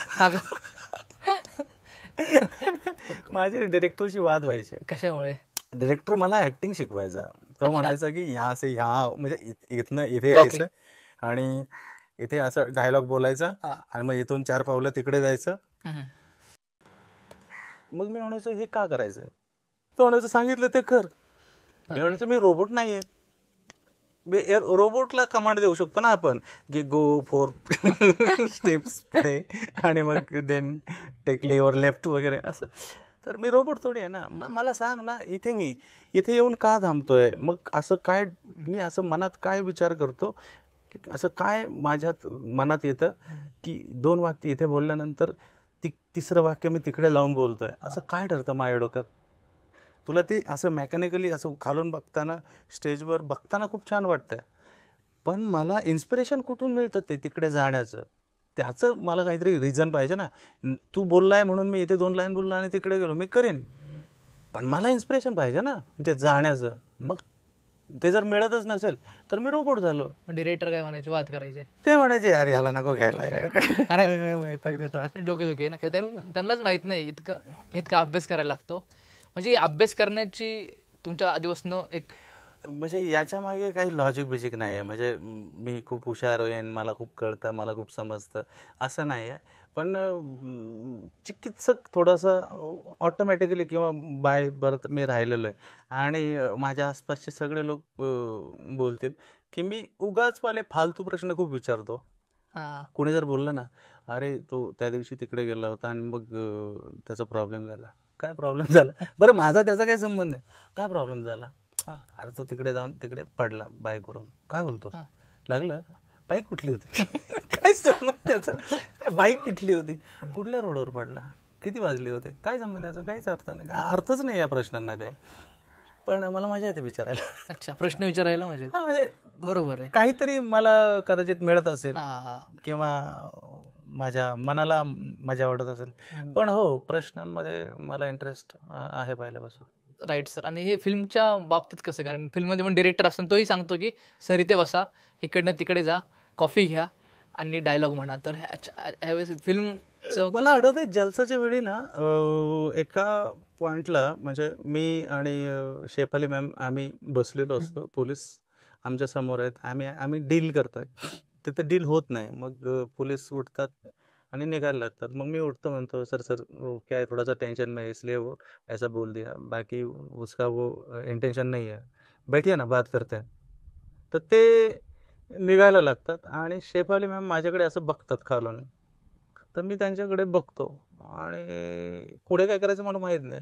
माझे डिरेक्टरशी वाद व्हायचे. कशामुळे? डिरेक्टर मला ऍक्टिंग शिकवायचा. तो म्हणायचा की ह्या म्हणजे इथनं इथे यायचं आणि इथे असं डायलॉग बोलायचा आणि मग इथून 4 पावलं तिकडे जायचं. मग मी म्हणायचो हे का करायचं? तो म्हणायचं सांगितलं ते कर. मी म्हणायचं मी रोबोट नाहीये. रोबोटला कमांड देऊ शकतो ना आपण की गो 4 स्टेप्स पुढे आणि मग देन टेक लेफ्ट लेफ्ट वगैरे असं. तर मी रोबोट थोडी आहे ना. मला सांग ना, इथे येऊन का थांबतोय? मग असं काय मी असं मनात काय विचार करतो की असं काय माझ्यात मनात येतं की 2 वाक्य इथे बोलल्यानंतर तिसरं वाक्य मी तिकडे लावून बोलतोय, असं काय ठरतं माझ्या डोक्यात? तुला ते असं मेकॅनिकली असं खालून बघताना, स्टेजवर बघताना खूप छान वाटतंय. पण मला इन्स्पिरेशन कुठून मिळतं ते तिकडे जाण्याचं? त्याचं मला काहीतरी रिझन पाहिजे ना. तू बोललाय म्हणून मी इथे 2 लाईन बोललो आणि तिकडे गेलो. मी करेन. पण मला इन्स्पिरेशन पाहिजे ना ते जाण्याचं. मग ते जर मिळतच नसेल, तर मी रोबोट झालो. डिरेक्टर काय म्हणायचे, वाद करायचे. ते म्हणायचे, "यार ह्याला नको घ्यायला यार." अरे वैताग देतो. असे डोके ना त्यांनाच माहित नाही इतका अभ्यास करायला लागतो. म्हणजे अभ्यास करण्याची तुमच्या आधीपासून एक म्हणजे याच्या मागे काही लॉजिक बिजिक नाही आहे. म्हणजे मी खूप हुशार होईन, मला खूप कळतं, मला खूप समजतं, असं नाही आहे. पण चिकित्सक थोडंसं ऑटोमॅटिकली किंवा बाय बर्थ मी राहिलेलो आहे. आणि माझ्या आसपासचे सगळे लोक बोलतील की मी उगाचवाले फालतू प्रश्न खूप विचारतो. हा कोणी जर बोललं ना, "अरे, तो त्या दिवशी तिकडे गेला होता आणि मग त्याचा प्रॉब्लेम झाला." काय प्रॉब्लेम झाला? बरं, माझा त्याचा काय संबंध आहे? काय प्रॉब्लेम झाला? हा अरे, तो तिकडे जाऊन तिकडे पडला बाईकवरून. काय बोलतोस? हा. लागलं? बाईक कुठली होती? काय संबंध त्याचा? बाईक कुठली होती? कुठल्या रोडवर पडला? किती वाजले होते? काय संबंध त्याचा? काहीच अर्थ नाही. अर्थच नाही या प्रश्नांना काही. पण मला मजा येते विचारायला. अच्छा, प्रश्न विचारायला म्हणजे हा, म्हणजे बरोबर आहे. काहीतरी मला कदाचित मिळत असेल हा किंवा माझ्या मनाला मजा वाटत असेल. पण हो, प्रश्नांमध्ये मला इंटरेस्ट आहे पहिल्यापासून. Right sir. आणि हे फिल्मच्या बाबतीत कसं, कारण फिल्ममध्ये पण डिरेक्टर असतो तोही सांगतो की सर इथे बसा, इकडनं तिकडे जा, कॉफी घ्या आणि डायलॉग म्हणा. तर ह्यावेळेस फिल्मचं मला आठवतंय जलसाच्या वेळी ना, एका पॉइंटला म्हणजे मी आणि शेफाली मॅम आम्ही बसलेलो असतो. पोलीस आमच्या समोर आहेत. आम्ही डील करतोय. तिथं डील होत नाही. मग पोलीस उठतात आणि निघायला लागतात. मग मी उठतो, म्हणतो, "सर सर, वो क्या है, थोड़ा सा टेंशन में है इसलिए वो ऐसा बोल दिया. बाकी उसका वो इंटेंशन नहीं है. बैठिए ना, बात करते हैं." तर ते निघायला लागतात आणि शेफाली मॅम माझ्याकडे असं बघतात खालून. तर मी त्यांच्याकडे बघतो आणि पुढे काय करायचं मला माहीत नाही.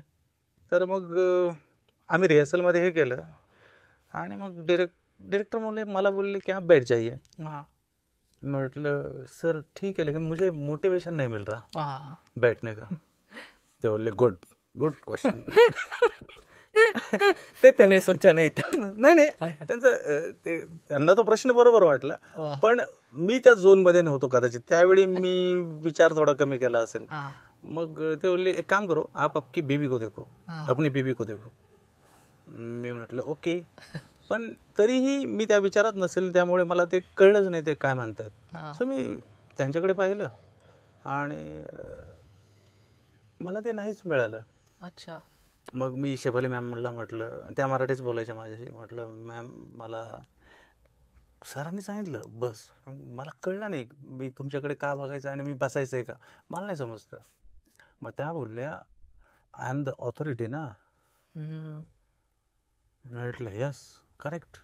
तर मग आम्ही रिहर्सलमध्ये हे केलं आणि मग डायरेक्टर मला बोलले की आप बैठ जाइए. हा म्हटलं, "सर ठीक है, लेकिन मुझे मोटिवेशन नहीं मिल रहा हा बैठने का." ते बोलले, "गुड गुड क्वेश्चन." ते त्याने सोचा नाही. नाही नाही, त्यांना तो प्रश्न बरोबर वाटला. वा. पण मी त्या झोनमध्ये नव्हतो कदाचित. त्यावेळी मी विचार थोडा कमी केला असेल. हा मग ते बोलले, "एक काम करो, आप आपकी बीवी को देखो, हा. अपनी बीवी को देखो." मी म्हटलं, "ओके." पण तरीही मी त्या विचारात नसेल, त्यामुळे मला ते कळलंच नाही ते काय म्हणतात. हा. सो मी त्यांच्याकडे पाहिलं आणि मला ते नाहीच मिळालं. अच्छा. मग मी शेफाली मॅमला म्हटलं, त्या मराठीच बोलायच्या माझ्याशी. म्हटलं, "मॅम, मला सरांनी सांगितलं बस." मला कळलं नाही मी तुमच्याकडे का बघायचं आणि मी बसायचं आहे का, मला नाही समजतं. मग त्या बोलल्या, "आय एम द ऑथॉरिटी ना." हम्म. म्हटलं, "यस, करेक्ट."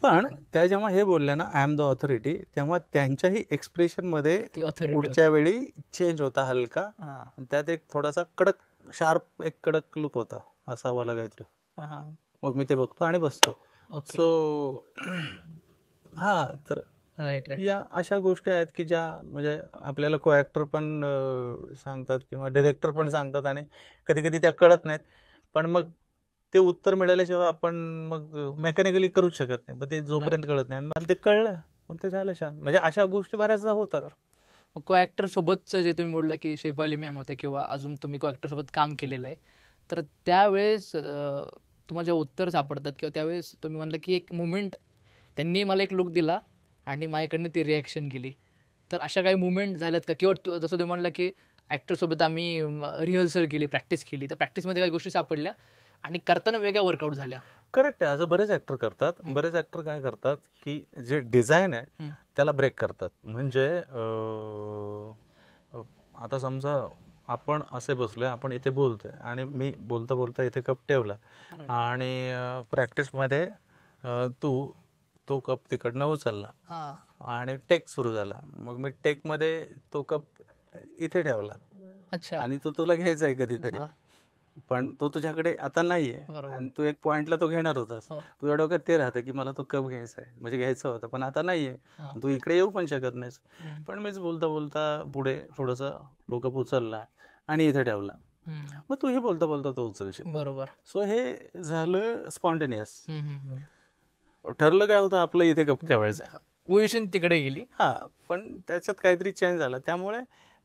पण त्या जेव्हा हे बोलल्या ना, "आय एम द ऑथॉरिटी", तेव्हा त्यांच्याही एक्सप्रेशनमध्ये ती authority पुढच्या वेळी चेंज होता हलका. हा आणि त्यात एक थोडासा कडक, शार्प एक कडक लुक होता, असावा लागायचं. हा. मग मी ते बघतो आणि बसतो. ओके. सो हां, तर राईट राईट. या अशा गोष्टी आहेत की ज्या म्हणजे आपल्याला को ॲक्टर पण सांगतात किंवा डायरेक्टर पण सांगतात आणि कधी-कधी त्या कळत नाहीत. पण मग ते उत्तर मिळाल्याशिवाय आपण मग मेकॅनिकली करूच शकत नाही. मग ते जोपर्यंत कळत नाही आणि मला ते कळलं, मग ते झालं छान. म्हणजे अशा गोष्टी बऱ्याचदा होतात. को ॲक्टर सोबतचं जे तुम्ही बोलला की शेफाली मॅम होते किंवा अजून तुम्ही को ॲक्टर सोबत काम केलेलं आहे, तर त्यावेळेस तुम्हाला जे उत्तर सापडतात किंवा त्यावेळेस तुम्ही म्हणलं की एक मुमेंट त्यांनी मला एक लुक दिला आणि माझ्याकडनं ती रिॲक्शन केली. तर अशा काही मुवमेंट झाल्यात का? किंवा जसं तुम्ही म्हणलं की ॲक्टरसोबत आम्ही रिहर्सल केली, प्रॅक्टिस केली, तर प्रॅक्टिसमध्ये काही गोष्टी सापडल्या आणि करताना वेगळ्या वर्कआउट झाल्या. करेक्ट आहे. असं बरेच ॲक्टर करतात. बरेच ॲक्टर काय करतात, की जे डिझाइन आहे हं. त्याला ब्रेक करतात. म्हणजे आता समजा आपण असे बसलोय, आपण इथे बोलतोय आणि मी बोलता बोलता इथे कप ठेवला आणि प्रॅक्टिसमध्ये तू तो कप तिकडनं उचलला हां. आणि टेक सुरू झाला. मग मी टेकमध्ये तो कप इथे ठेवला अच्छा. आणि तो तुला घ्यायचा आहे कधीतरी. हां. पण तो तुझ्याकडे आता नाहीये बरोबर. आणि तू एक पॉइंटला तो घेणार होतास. हो. तुझ्या डोक्यात ते राहतं की मला तो कप घ्यायचा आहे, म्हणजे घ्यायचा होता, पण आता नाहीये. हा. तू इकडे येऊ पण शकत नाहीस. हम्म. पण मीच बोलता बोलता पुढे थोडंसं डोकं उचलला आणि इथे ठेवला. हम्म. मग तूही बोलता बोलता तो उचलशील. बरोबर. सो हे झालं स्पॉन्टेनियस. हम्म. ठरलं काय होतं, आपलं इथे कप ठेवायचं. पोझिशन तिकडे गेली. हा, पण त्याच्यात काहीतरी चेंज झाला, त्यामुळे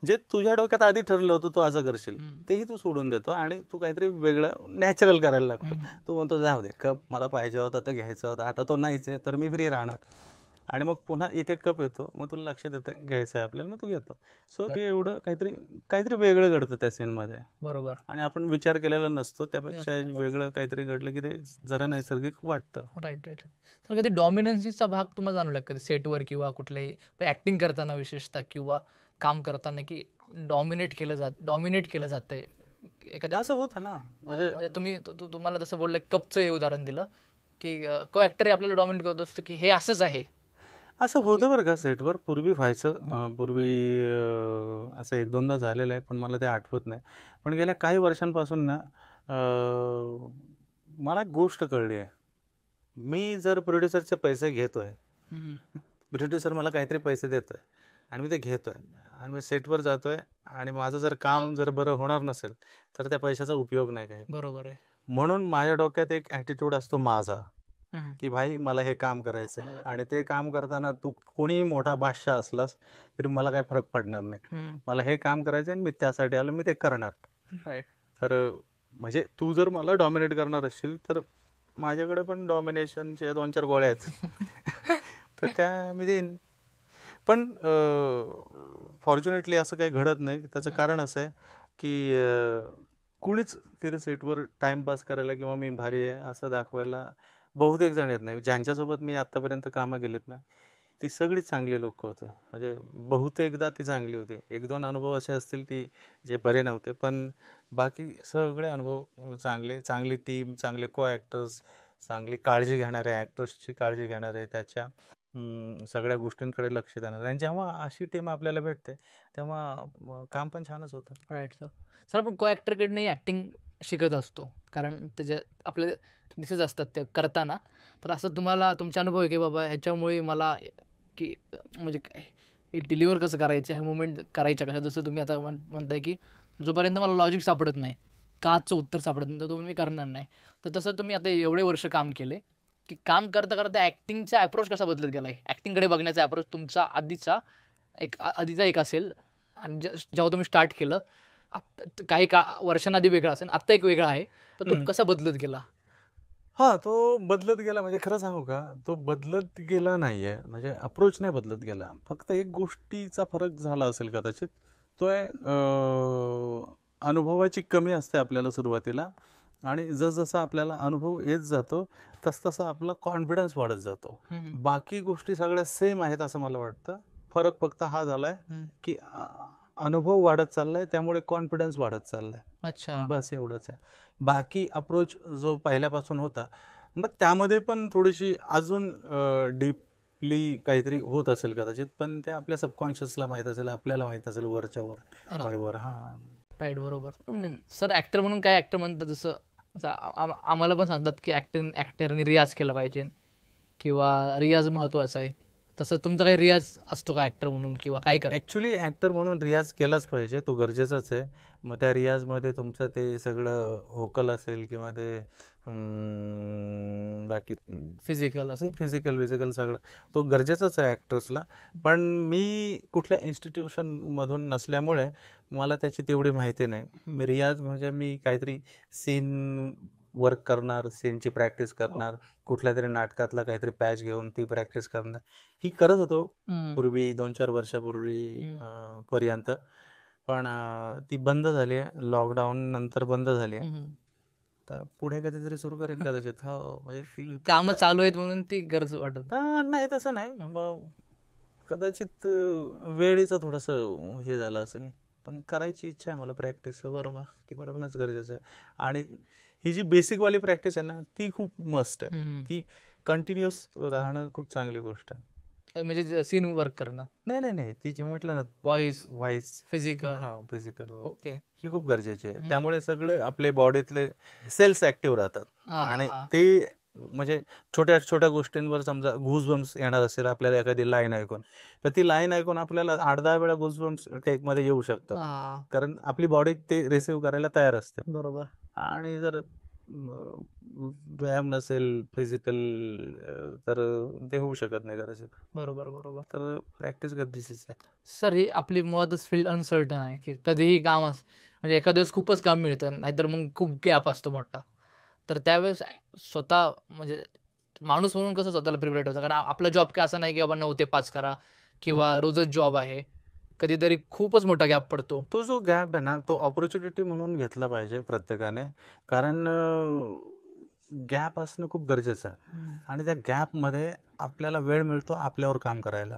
जे तुझ्या डोक्यात आधी ठरलं होतं तू असं करशील, हम्म. तेही तू सोडून देतो आणि तू काहीतरी वेगळं नॅचरल करायला लागतो. तू म्हणतो जाऊ दे, कप मला पाहिजे होता तर घ्यायचा होता, आता तो नाहीच आहे तर मी फ्री राहणार. आणि मग पुन्हा इथे कप येतो, मग तुला लक्षात येतं घ्यायचं आहे आपल्याला, मग तू घेतो. सो ते एवढं काहीतरी काहीतरी वेगळं घडतं त्या सीनमध्ये बरोबर. आणि आपण विचार केलेला नसतो, त्यापेक्षा वेगळं काहीतरी घडलं की ते जरा नैसर्गिक वाटतं. Right right. तर कधी डॉमिनन्सीचा भाग तुम्हाला जाणवला कधी सेटवर किंवा कुठल्याही ऍक्टिंग करताना विशेषतः किंवा काम करताना की डॉमिनेट केलं जातंय एखाद्या असं होतं ना, म्हणजे म्हणजे तुम्हाला जसं बोललं कपचं हे उदाहरण दिलं की को ऍक्टर आपल्याला डॉमिनेट करत असतो की हे असंच आहे. असं होतं बरं का सेटवर. पूर्वी व्हायचं. पूर्वी असं एक दोनदा झालेलं आहे, पण मला ते आठवत नाही. पण गेल्या काही वर्षांपासून ना मला एक गोष्ट कळली आहे. मी जर प्रोड्युसरचे पैसे घेतोय, प्रोड्युसर मला काहीतरी पैसे देतोय आणि मी ते घेतोय आणि मी सेटवर जातोय आणि माझं जर काम जर बरं होणार नसेल तर त्या पैशाचा उपयोग नाही काही. बरोबर आहे. म्हणून माझ्या डोक्यात एक ॲटिट्यूड असतो माझा, की भाई मला हे काम करायचं आहे आणि ते काम करताना तू कोणीही मोठा बादशाह असलास तरी मला काही फरक पडणार नाही. मला हे काम करायचं आणि मी त्यासाठी आलो, मी ते करणार. राईट. तर म्हणजे तू जर मला डॉमिनेट करणार असशील तर माझ्याकडे पण डॉमिनेशनचे 2-4 गोळ्या आहेत. तर त्या मी देईन. पण फॉर्च्युनेटली असं काही घडत नाही. त्याचं कारण असं आहे की कुणीच तिथे सेटवर टाइमपास करायला किंवा मी भारी आहे असं दाखवायला बहुतेक जण येत नाही. ज्यांच्यासोबत मी आत्तापर्यंत कामं केलीत ना, ती सगळी चांगली लोक होते. म्हणजे बहुतेकदा ती चांगली होती. 1-2 अनुभव असे असतील की जे बरे नव्हते, पण बाकी सगळे अनुभव चांगले. चांगली टीम, चांगले को ॲक्टर्स, चांगली काळजी घेणारे ॲक्टर्सची काळजी घेणारे, त्याच्या सगळ्या गोष्टींकडे लक्ष देणारे. आणि जेव्हा अशी टीम आपल्याला भेटते तेव्हा काम पण छानच होतं. Right sir. सर आपण को ॲक्टरकडनंही ॲक्टिंग शिकत असतो कारण त्याच्या आपले दिसत असतात ते करताना. तर असं तुम्हाला तुमचा अनुभव आहे की बाबा ह्याच्यामुळे मला की म्हणजे काय हे डिलिव्हर कसं करायचं, ह्या मुवमेंट करायच्या कशा, जसं तुम्ही आता म्हणताय की जोपर्यंत मला लॉजिक सापडत नाही, काचं उत्तर सापडत नाही तर तो मी करणार नाही. तर तसं तुम्ही आता एवढे वर्ष काम केले की काम करता करता ॲक्टिंगचा अप्रोच कसा बदलत गेला आहे, ॲक्टिंगकडे बघण्याचा अप्रोच तुमचा आधीचा एक असेल आणि जेव्हा तुम्ही स्टार्ट केलं काही वर्षांआधी वेगळा असेल, आत्ता एक वेगळा आहे, तर तो कसा बदलत गेला? हा, तो बदलत गेला म्हणजे खरं सांगू का, तो बदलत गेला नाहीये, म्हणजे अप्रोच नाही बदलत गेला. फक्त एक गोष्टीचा फरक झाला असेल कदाचित. तो आहे अनुभवाची कमी असते आपल्याला सुरुवातीला आणि जसजसा आपल्याला अनुभव येत जातो तसतसा आपला कॉन्फिडन्स वाढत जातो. बाकी गोष्टी सगळ्या सेम आहेत असं मला वाटतं. फरक फक्त हा झालाय की अनुभव वाढत चाललाय, त्यामुळे कॉन्फिडन्स वाढत चाललाय. अच्छा. बस एवढंच आहे. बाकी अप्रोच जो पहिल्यापासून होता, मग त्यामध्ये पण थोडीशी अजून डीपली काहीतरी होत असेल कदाचित, पण ते आपल्या सबकॉन्शियसला माहीत असेल, आपल्याला माहीत असेल वरच्या वर. हां. राईट, बरोबर. सर ॲक्टर म्हणून काय ॲक्टर म्हणतात जसं आम्हाला पण सांगतात की ॲक्टरने रियाज केला पाहिजे किंवा रियाज महत्त्वाचा आहे. तसं तुमचा काही रियाज असतो का ॲक्टर म्हणून किंवा काय कर? ॲक्च्युली ॲक्टर म्हणून रियाज केलाच पाहिजे, तो गरजेचाच आहे. मग त्या रियाजमध्ये तुमचं ते सगळं व्होकल असेल किंवा ते बाकी फिजिकल असं. फिजिकल सगळं तो गरजेचाच आहे ॲक्टर्सला. पण मी कुठल्या इन्स्टिट्यूशनमधून नसल्यामुळे मला त्याची तेवढी माहिती नाही. रियाज म्हणजे मी काहीतरी सीन वर्क करणार, सीनची प्रॅक्टिस करणार, कुठल्या तरी नाटकातला काहीतरी पॅच घेऊन ती प्रॅक्टिस करणार, ही करत होतो पूर्वी 2-4 वर्षापूर्वी पर्यंत. पण ती बंद झाली आहे, लॉकडाऊन नंतर बंद झाली आहे. तर पुढे कधीतरी सुरू करेन कदाचित. हो, म्हणजे कामं चालू आहेत म्हणून ती गरज वाटत. नाही, तसं नाही. मग कदाचित वेळेचं थोडंसं हे झालं असेल, पण करायची इच्छा आहे मला प्रॅक्टिस. बरोबर, ती करणंच गरजेचं आहे. आणि ही जी बेसिकवाली प्रॅक्टिस आहे ना, ती खूप मस्त आहे. ती कंटिन्युअस राहणं खूप चांगली गोष्ट आहे. म्हणजे सीन वर्क करणं, नाही तिची म्हटलं ना voice, voice physical. Physical okay. ही खूप गरजेची आहे. हम्म. त्यामुळे सगळे आपले बॉडीतले सेल्स ऍक्टिव्ह राहतात हा आणि हा. ते म्हणजे छोट्या छोट्या गोष्टींवर समजा गुजबम्स येणार असेल आपल्याला एखादी लाईन ऐकून, तर ती लाईन ऐकून आपल्याला 8-10 वेळा गुजबम्स टेकमध्ये येऊ शकतात. हा, कारण आपली बॉडी ते रिसिव्ह करायला तयार असते. बरोबर. आणि जर व्यायाम नसेल फिजिकल तर ते होऊ शकत नाही कदाचित. बरोबर बरोबर. तर प्रॅक्टिस गरजेचीच आहे. सर ही आपली मुळातच फील्ड अनसर्टन आहे की कधीही काम म्हणजे एखाद्या वेळेस खूपच काम मिळतं, नाहीतर मग खूप गॅप असतो मोठा. तर त्यावेळेस स्वतः म्हणजे माणूस म्हणून कसं स्वतःला प्रिपेअर ठेवतं, कारण आपला जॉब काय असा नाही की बाबा 9 ते 5 करा किंवा रोजच जॉब आहे. कधीतरी खूपच मोठा गॅप पडतो. तो जो गॅप आहे ना तो ऑपॉर्च्युनिटी म्हणून घेतला पाहिजे प्रत्येकाने. कारण गॅप असणं खूप गरजेचं आहे आणि त्या गॅपमध्ये आपल्याला वेळ मिळतो आपल्यावर काम करायला.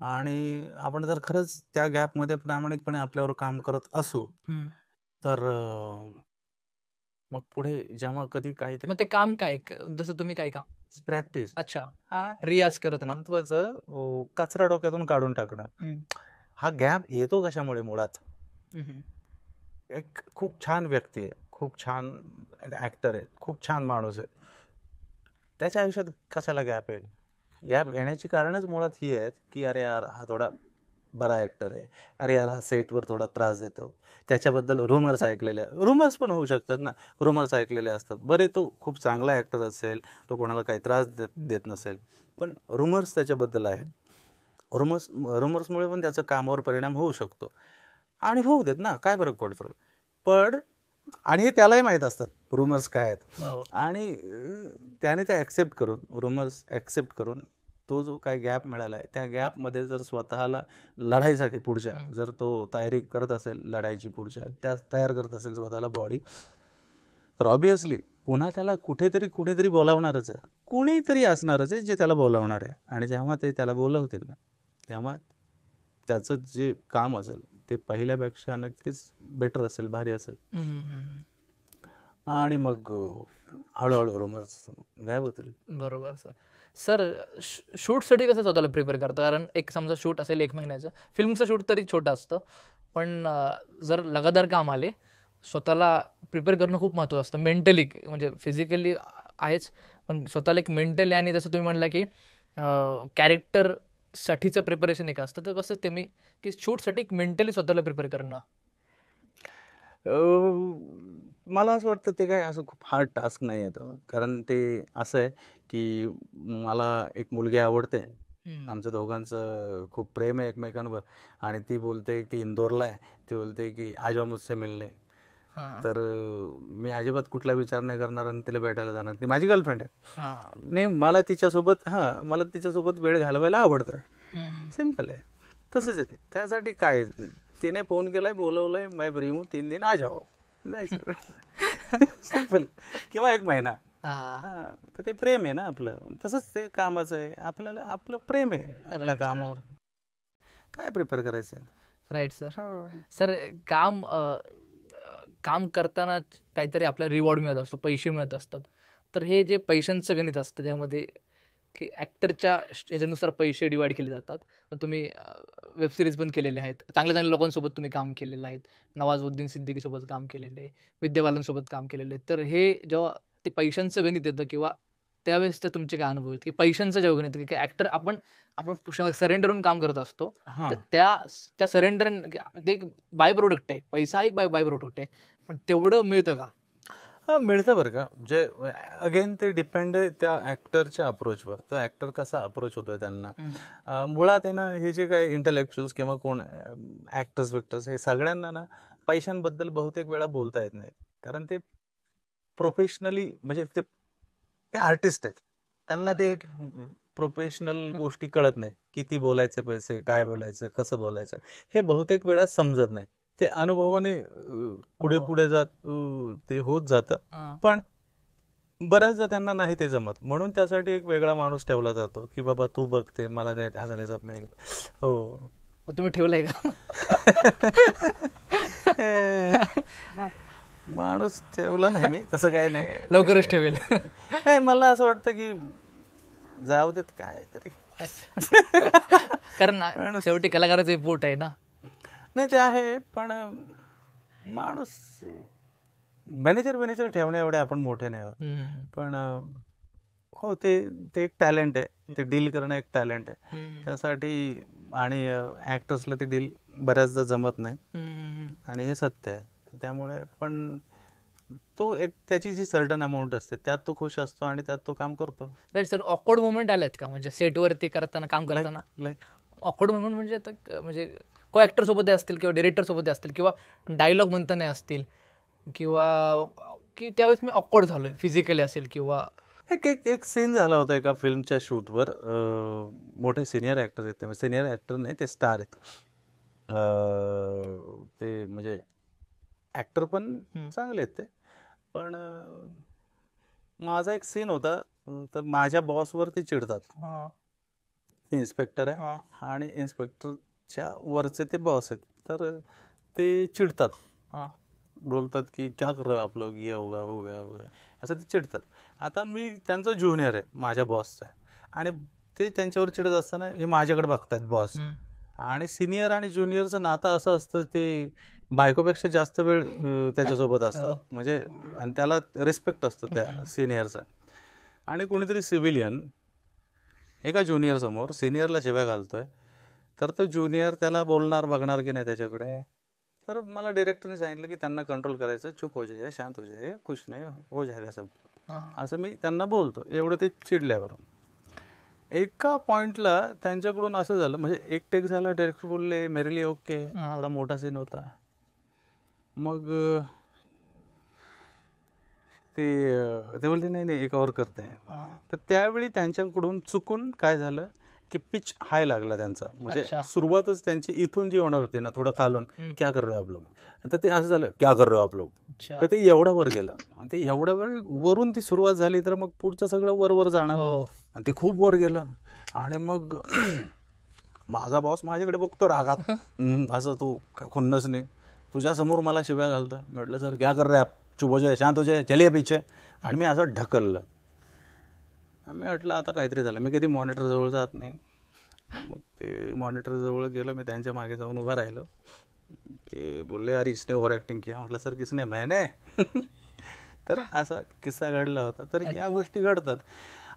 आणि आपण जर खरंच त्या गॅपमध्ये प्रामाणिकपणे आपल्यावर काम करत असू तर मग पुढे जेव्हा कधी काहीतरी मग ते काम काय जसं तुम्ही काय काम? प्रॅक्टिस अच्छा, रियाज करत ना. महत्वाचं कचरा डोक्यातून काढून टाकणं. हा गॅप येतो कशामुळे मुळात? एक खूप छान व्यक्ती आहे, खूप छान ऍक्टर आहे, खूप छान माणूस आहे, त्याच्या आयुष्यात कशाला गॅप येईल? गॅप येण्याची कारणच मुळात ही आहेत की अरे यार हा थोडा बरा ऍक्टर आहे, अरे यार हा सेटवर थोडा त्रास देतो, त्याच्याबद्दल रुमर्स ऐकलेले, रुमर्स पण होऊ शकतात ना, रुमर्स ऐकलेले असतात. बरे तो खूप चांगला ऍक्टर असेल, तो कोणाला काही त्रास देत नसेल, पण रुमर्स त्याच्याबद्दल आहेत. रुमर्समुळे पण त्याच्या कामावर परिणाम होऊ शकतो आणि होऊ देत ना, काय फरक पडतो. पण आणि हे त्यालाही माहीत असतात रुमर्स काय आहेत. आणि त्याने ते रुमर्स ॲक्सेप्ट करून तो जो काय गॅप मिळाला आहे त्या गॅपमध्ये जर स्वतःला लढाईसाठी पुढच्या जर तो तयारी करत असेल, लढाईची पुढच्या त्या तयार करत असेल स्वतःला बॉडी, तर ऑब्विसली पुन्हा त्याला कुठेतरी बोलावणारच आहे, कोणीतरी असणारच आहे जे त्याला बोलावणार आहे. आणि जेव्हा ते त्याला बोलवतील ना तेव्हा त्याचं जे काम असेल ते पहिल्यापेक्षा नक्कीच बेटर असेल, भारी असेल. आणि मग हळूहळू रुमर्स गायब होतील. बरोबर सर. सर शूटसाठी कसं स्वतःला प्रिपेअर करता? कारण एक समजा शूट असेल 1 महिन्याचं, फिल्मचं शूट तरी छोटं असतं, पण जर लगातार काम आले, स्वतःला प्रिपेअर करणं खूप महत्त्वाचं असतं. मेंटली म्हणजे फिजिकली आहेच, पण स्वतःला एक मेंटली आणि जसं तुम्ही म्हणला की कॅरेक्टरसाठीचं प्रिपरेशन एक असतं, तर कसं तुम्ही की शूटसाठी मेंटली स्वतःला प्रिपेअर करणं? मला असं वाटतं ते काय असं खूप हार्ड टास्क नाही आहे तो. कारण ते असं आहे की मला एक मुलगी आवडते, आमचं दोघांचं खूप प्रेम आहे एकमेकांवर, आणि ती बोलते की इंदोरला आहे, ती बोलते की आ जाओ मुझसे मिलने. तर मी अजिबात कुठला विचार नाही करणार आणि तिला भेटायला जाणार. ती माझी गर्लफ्रेंड आहे. नाही मला तिच्यासोबत वेळ घालवायला आवडतं. सिम्पल आहे. तसंच आहे ते. त्यासाठी काय तिने फोन केलाय, बोलवलंय, मैं फ्री हूँ 3 दिन आ जाओ. सिम्पल. किंवा 1 महिना. तर ते प्रेम आहे ना आपलं. तसंच ते कामाचं आहे. आपल्याला आपलं प्रेम आहे आपल्या कामावर. काय प्रिपेअर करायचं? Right sir. सर काम करताना काहीतरी आपल्याला रिवॉर्ड मिळत असतो, पैसे मिळत असतात. तर हे जे पैशांचं गणित असतं त्यामध्ये की ॲक्टरच्या ह्याच्यानुसार पैसे डिवाईड केले जातात. तर तुम्ही वेब सिरीज पण केलेले आहेत. चांगल्या लोकांसोबत तुम्ही काम केलेलं आहे. नवाजुद्दीन सिद्दीकीसोबत काम केलेलं आहे. विद्या बालनसोबत काम केलेलं आहे. तर हे जेव्हा ते पैशांचं गणित येतं किंवा त्यावेळेस तुमचे काय अनुभव आहेत की पैशांचं जेव्हा गणित येतं की ॲक्टर आपण सरेंडर होऊन काम करत असतो. तर त्या सरेंडर ते एक बाय प्रोडक्ट आहे. पैसा एक बाय प्रोडक्ट आहे. पण तेवढं मिळतं का? मिळतं बरं का. म्हणजे अगेन ते डिपेंड आहे त्या ऍक्टरच्या अप्रोचवर. तो ऍक्टर कसा अप्रोच होतोय त्यांना. मुळात आहे ना हे जे काही इंटलेक्च्युअल्स किंवा कोण ऍक्टर्स हे सगळ्यांना ना पैशांबद्दल बहुतेक वेळा बोलता येत नाही. कारण ते प्रोफेशनली म्हणजे ते आर्टिस्ट आहेत. त्यांना ते प्रोफेशनल गोष्टी कळत नाही. किती बोलायचे पैसे, काय बोलायचं, कसं बोलायचं, हे बहुतेक वेळा समजत नाही. ते अनुभवाने पुढे जात ते होत जातं. पण बऱ्याचदा त्यांना नाही ते जमत. म्हणून त्यासाठी एक वेगळा माणूस ठेवला जातो की बाबा तू बघ, ते मला नाही हाताने जमत नाही. हो. तुम्ही ठेवलंय का? माणूस ठेवला नाही मी, तसं काय नाही. लवकरच ठेवेल. मला असं वाटतं की जाऊ देत काय तरी. कारण शेवटी कलाकाराचे पोट आहे ना. नाही ते आहे, पण माणूस मॅनेजर ठेवण्या एवढे आपण मोठे नाही आहोत. पण हो, ते ते एक टॅलेंट आहे, ते डील करणं एक टॅलेंट आहे त्यासाठी. आणि ॲक्टर्सला ते डील बऱ्याचदा जमत नाही आणि हे सत्य आहे. त्यामुळे पण तो एक त्याची जी सर्टन अमाऊंट असते त्यात तो खुश असतो आणि त्यात तो काम करतो. Right sir. ऑकवर्ड मोमेंट आलेत का म्हणजे सेटवरती करताना, काम करताना? लाईक ऑकवर्ड मोमेंट म्हणजे आता म्हणजे को ॲक्टर सोबत असतील किंवा डिरेक्टर सोबत असतील किंवा डायलॉग म्हणताना असतील किंवा की त्यावेळेस मी ऑकवर्ड झालोय फिजिकली असेल किंवा एक एक एक सीन झाला होता एका फिल्मच्या शूटवर. मोठे सिनियर ॲक्टर आहेत, सिनियर ॲक्टर नाही ते स्टार आहेत. ते म्हणजे ॲक्टर पण चांगले आहेत ते. पण माझा एक सीन होता, तर माझ्या बॉसवर ते चिडतात. इन्स्पेक्टर आहे आणि इन्स्पेक्टरच्या वरचे ते बॉस आहेत, तर ते चिडतात. बोलतात की क्या कर रहे हो आप लोग, ये होगा होगा होगा, असं ते चिडतात. आता मी त्यांचा ज्युनियर आहे, माझ्या बॉसचा आहे, आणि ते त्यांच्यावर चिडत असताना हे माझ्याकडे बघतात बॉस. आणि सिनियर आणि ज्युनियरचं नातं असं असतं, ते बायकोपेक्षा जास्त वेळ त्याच्यासोबत असतं, म्हणजे आणि त्याला रिस्पेक्ट असतो त्या सिनियरचा. आणि कोणीतरी सिव्हिलियन एका ज्युनियर समोर सिनियरला शिव्या घालतोय, तर तो ज्युनियर त्याला बोलणार, बघणार की नाही त्याच्याकडे. तर मला डिरेक्टरने सांगितलं की त्यांना कंट्रोल करायचं, चुप हो जाए, शांत हो जाए, कुछ नाही हो जाएगा सब, असं मी त्यांना बोलतो. एवढं ते चिडल्यावर एका पॉइंटला त्यांच्याकडून असं झालं, म्हणजे एक टेक झाला, डायरेक्टर बोलले मेरे लिए ओके, एवढा मोठा सीन होता. मग ते बोलले नाही नाही एक और करते हैं. तर त्यावेळी त्यांच्याकडून चुकून काय झालं की पिच हाय लागला त्यांचा, म्हणजे सुरुवातच त्यांची इथून जी होणार होती ना, थोडं खालून क्या कर रहे हो आप लोग, तर ते असं झालं क्या कर रहे हो आप लोग, तर ते एवढं वर गेलं. आणि ते एवढ्या वेळ वरून ती सुरुवात झाली, तर मग पुढचं सगळं वर जाणार. आणि ते खूप वर गेलं. आणि मग माझा बॉस माझ्याकडे बघतो रागात, असं तू खुन्नस नाही, तुझ्या समोर मला शिव्या घालतो. म्हटलं सर क्या कर रहे आप, चुप हो जाए, शांत हो जाए, चलिए पीछे. आणि मी असं ढकललं. मी म्हटलं आता काहीतरी झालं. मी कधी मॉनिटर जवळ जात नाही. मग ते मॉनिटर जवळ गेलो, मी त्यांच्या मागे जाऊन उभा राहिलो. ते बोलले अरे इसने ओव्हर ॲक्टिंग किया. म्हटलं सर किसने, मैंने. तर असा किस्सा घडला होता. तर या गोष्टी घडतात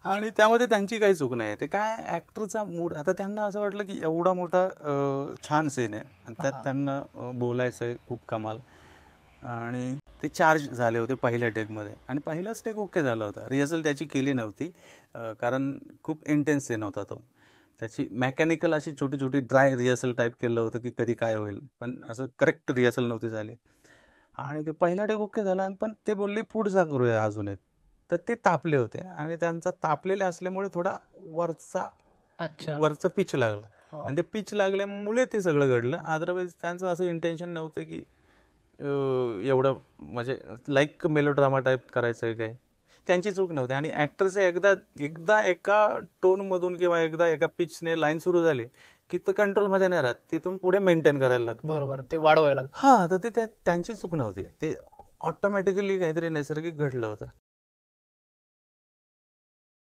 आणि त्यामध्ये त्यांची काही चूक नाही. ते काय ॲक्टरचा मूड, आता त्यांना असं वाटलं की एवढा मोठा छान सीन आहे आणि त्यात त्यांना बोलायचं आहे खूप कमाल, आणि ते चार्ज झाले होते पहिल्या टेकमध्ये. आणि पहिलाच टेक ओके झाला होता. रिहर्सल त्याची केली नव्हती, कारण खूप इंटेन्स सीन होता तो. त्याची मेकॅनिकल अशी छोटी छोटी ड्राय रिहर्सल टाईप केलं होतं की कधी काय होईल, पण असं करेक्ट रिहर्सल नव्हती झाली. आणि ते पहिला टेक ओके झाला, पण ते बोलले पुढचा करूया अजून एक. तर ते तापले होते आणि त्यांचा तापलेले असल्यामुळे थोडा वरचं पिच लागलं. आणि ते पिच लागल्यामुळे ते सगळं घडलं. अदरवाईज त्यांचं असं इंटेन्शन नव्हतं की एवढं म्हणजे लाईक मेलोड्रामा टाईप करायचं आहे काय. त्यांची चूक नव्हती. आणि ॲक्टरचं एकदा एका टोनमधून किंवा एकदा एका पिचने लाईन सुरू झाली की तो कंट्रोलमध्ये नाही राहत, तिथून पुढे मेंटेन करायला लागतं. बरोबर, ते वाढवायला लागतं. हां, तर ते त्यांची चूक नव्हती. ते ऑटोमॅटिकली काहीतरी नैसर्गिक घडलं होतं.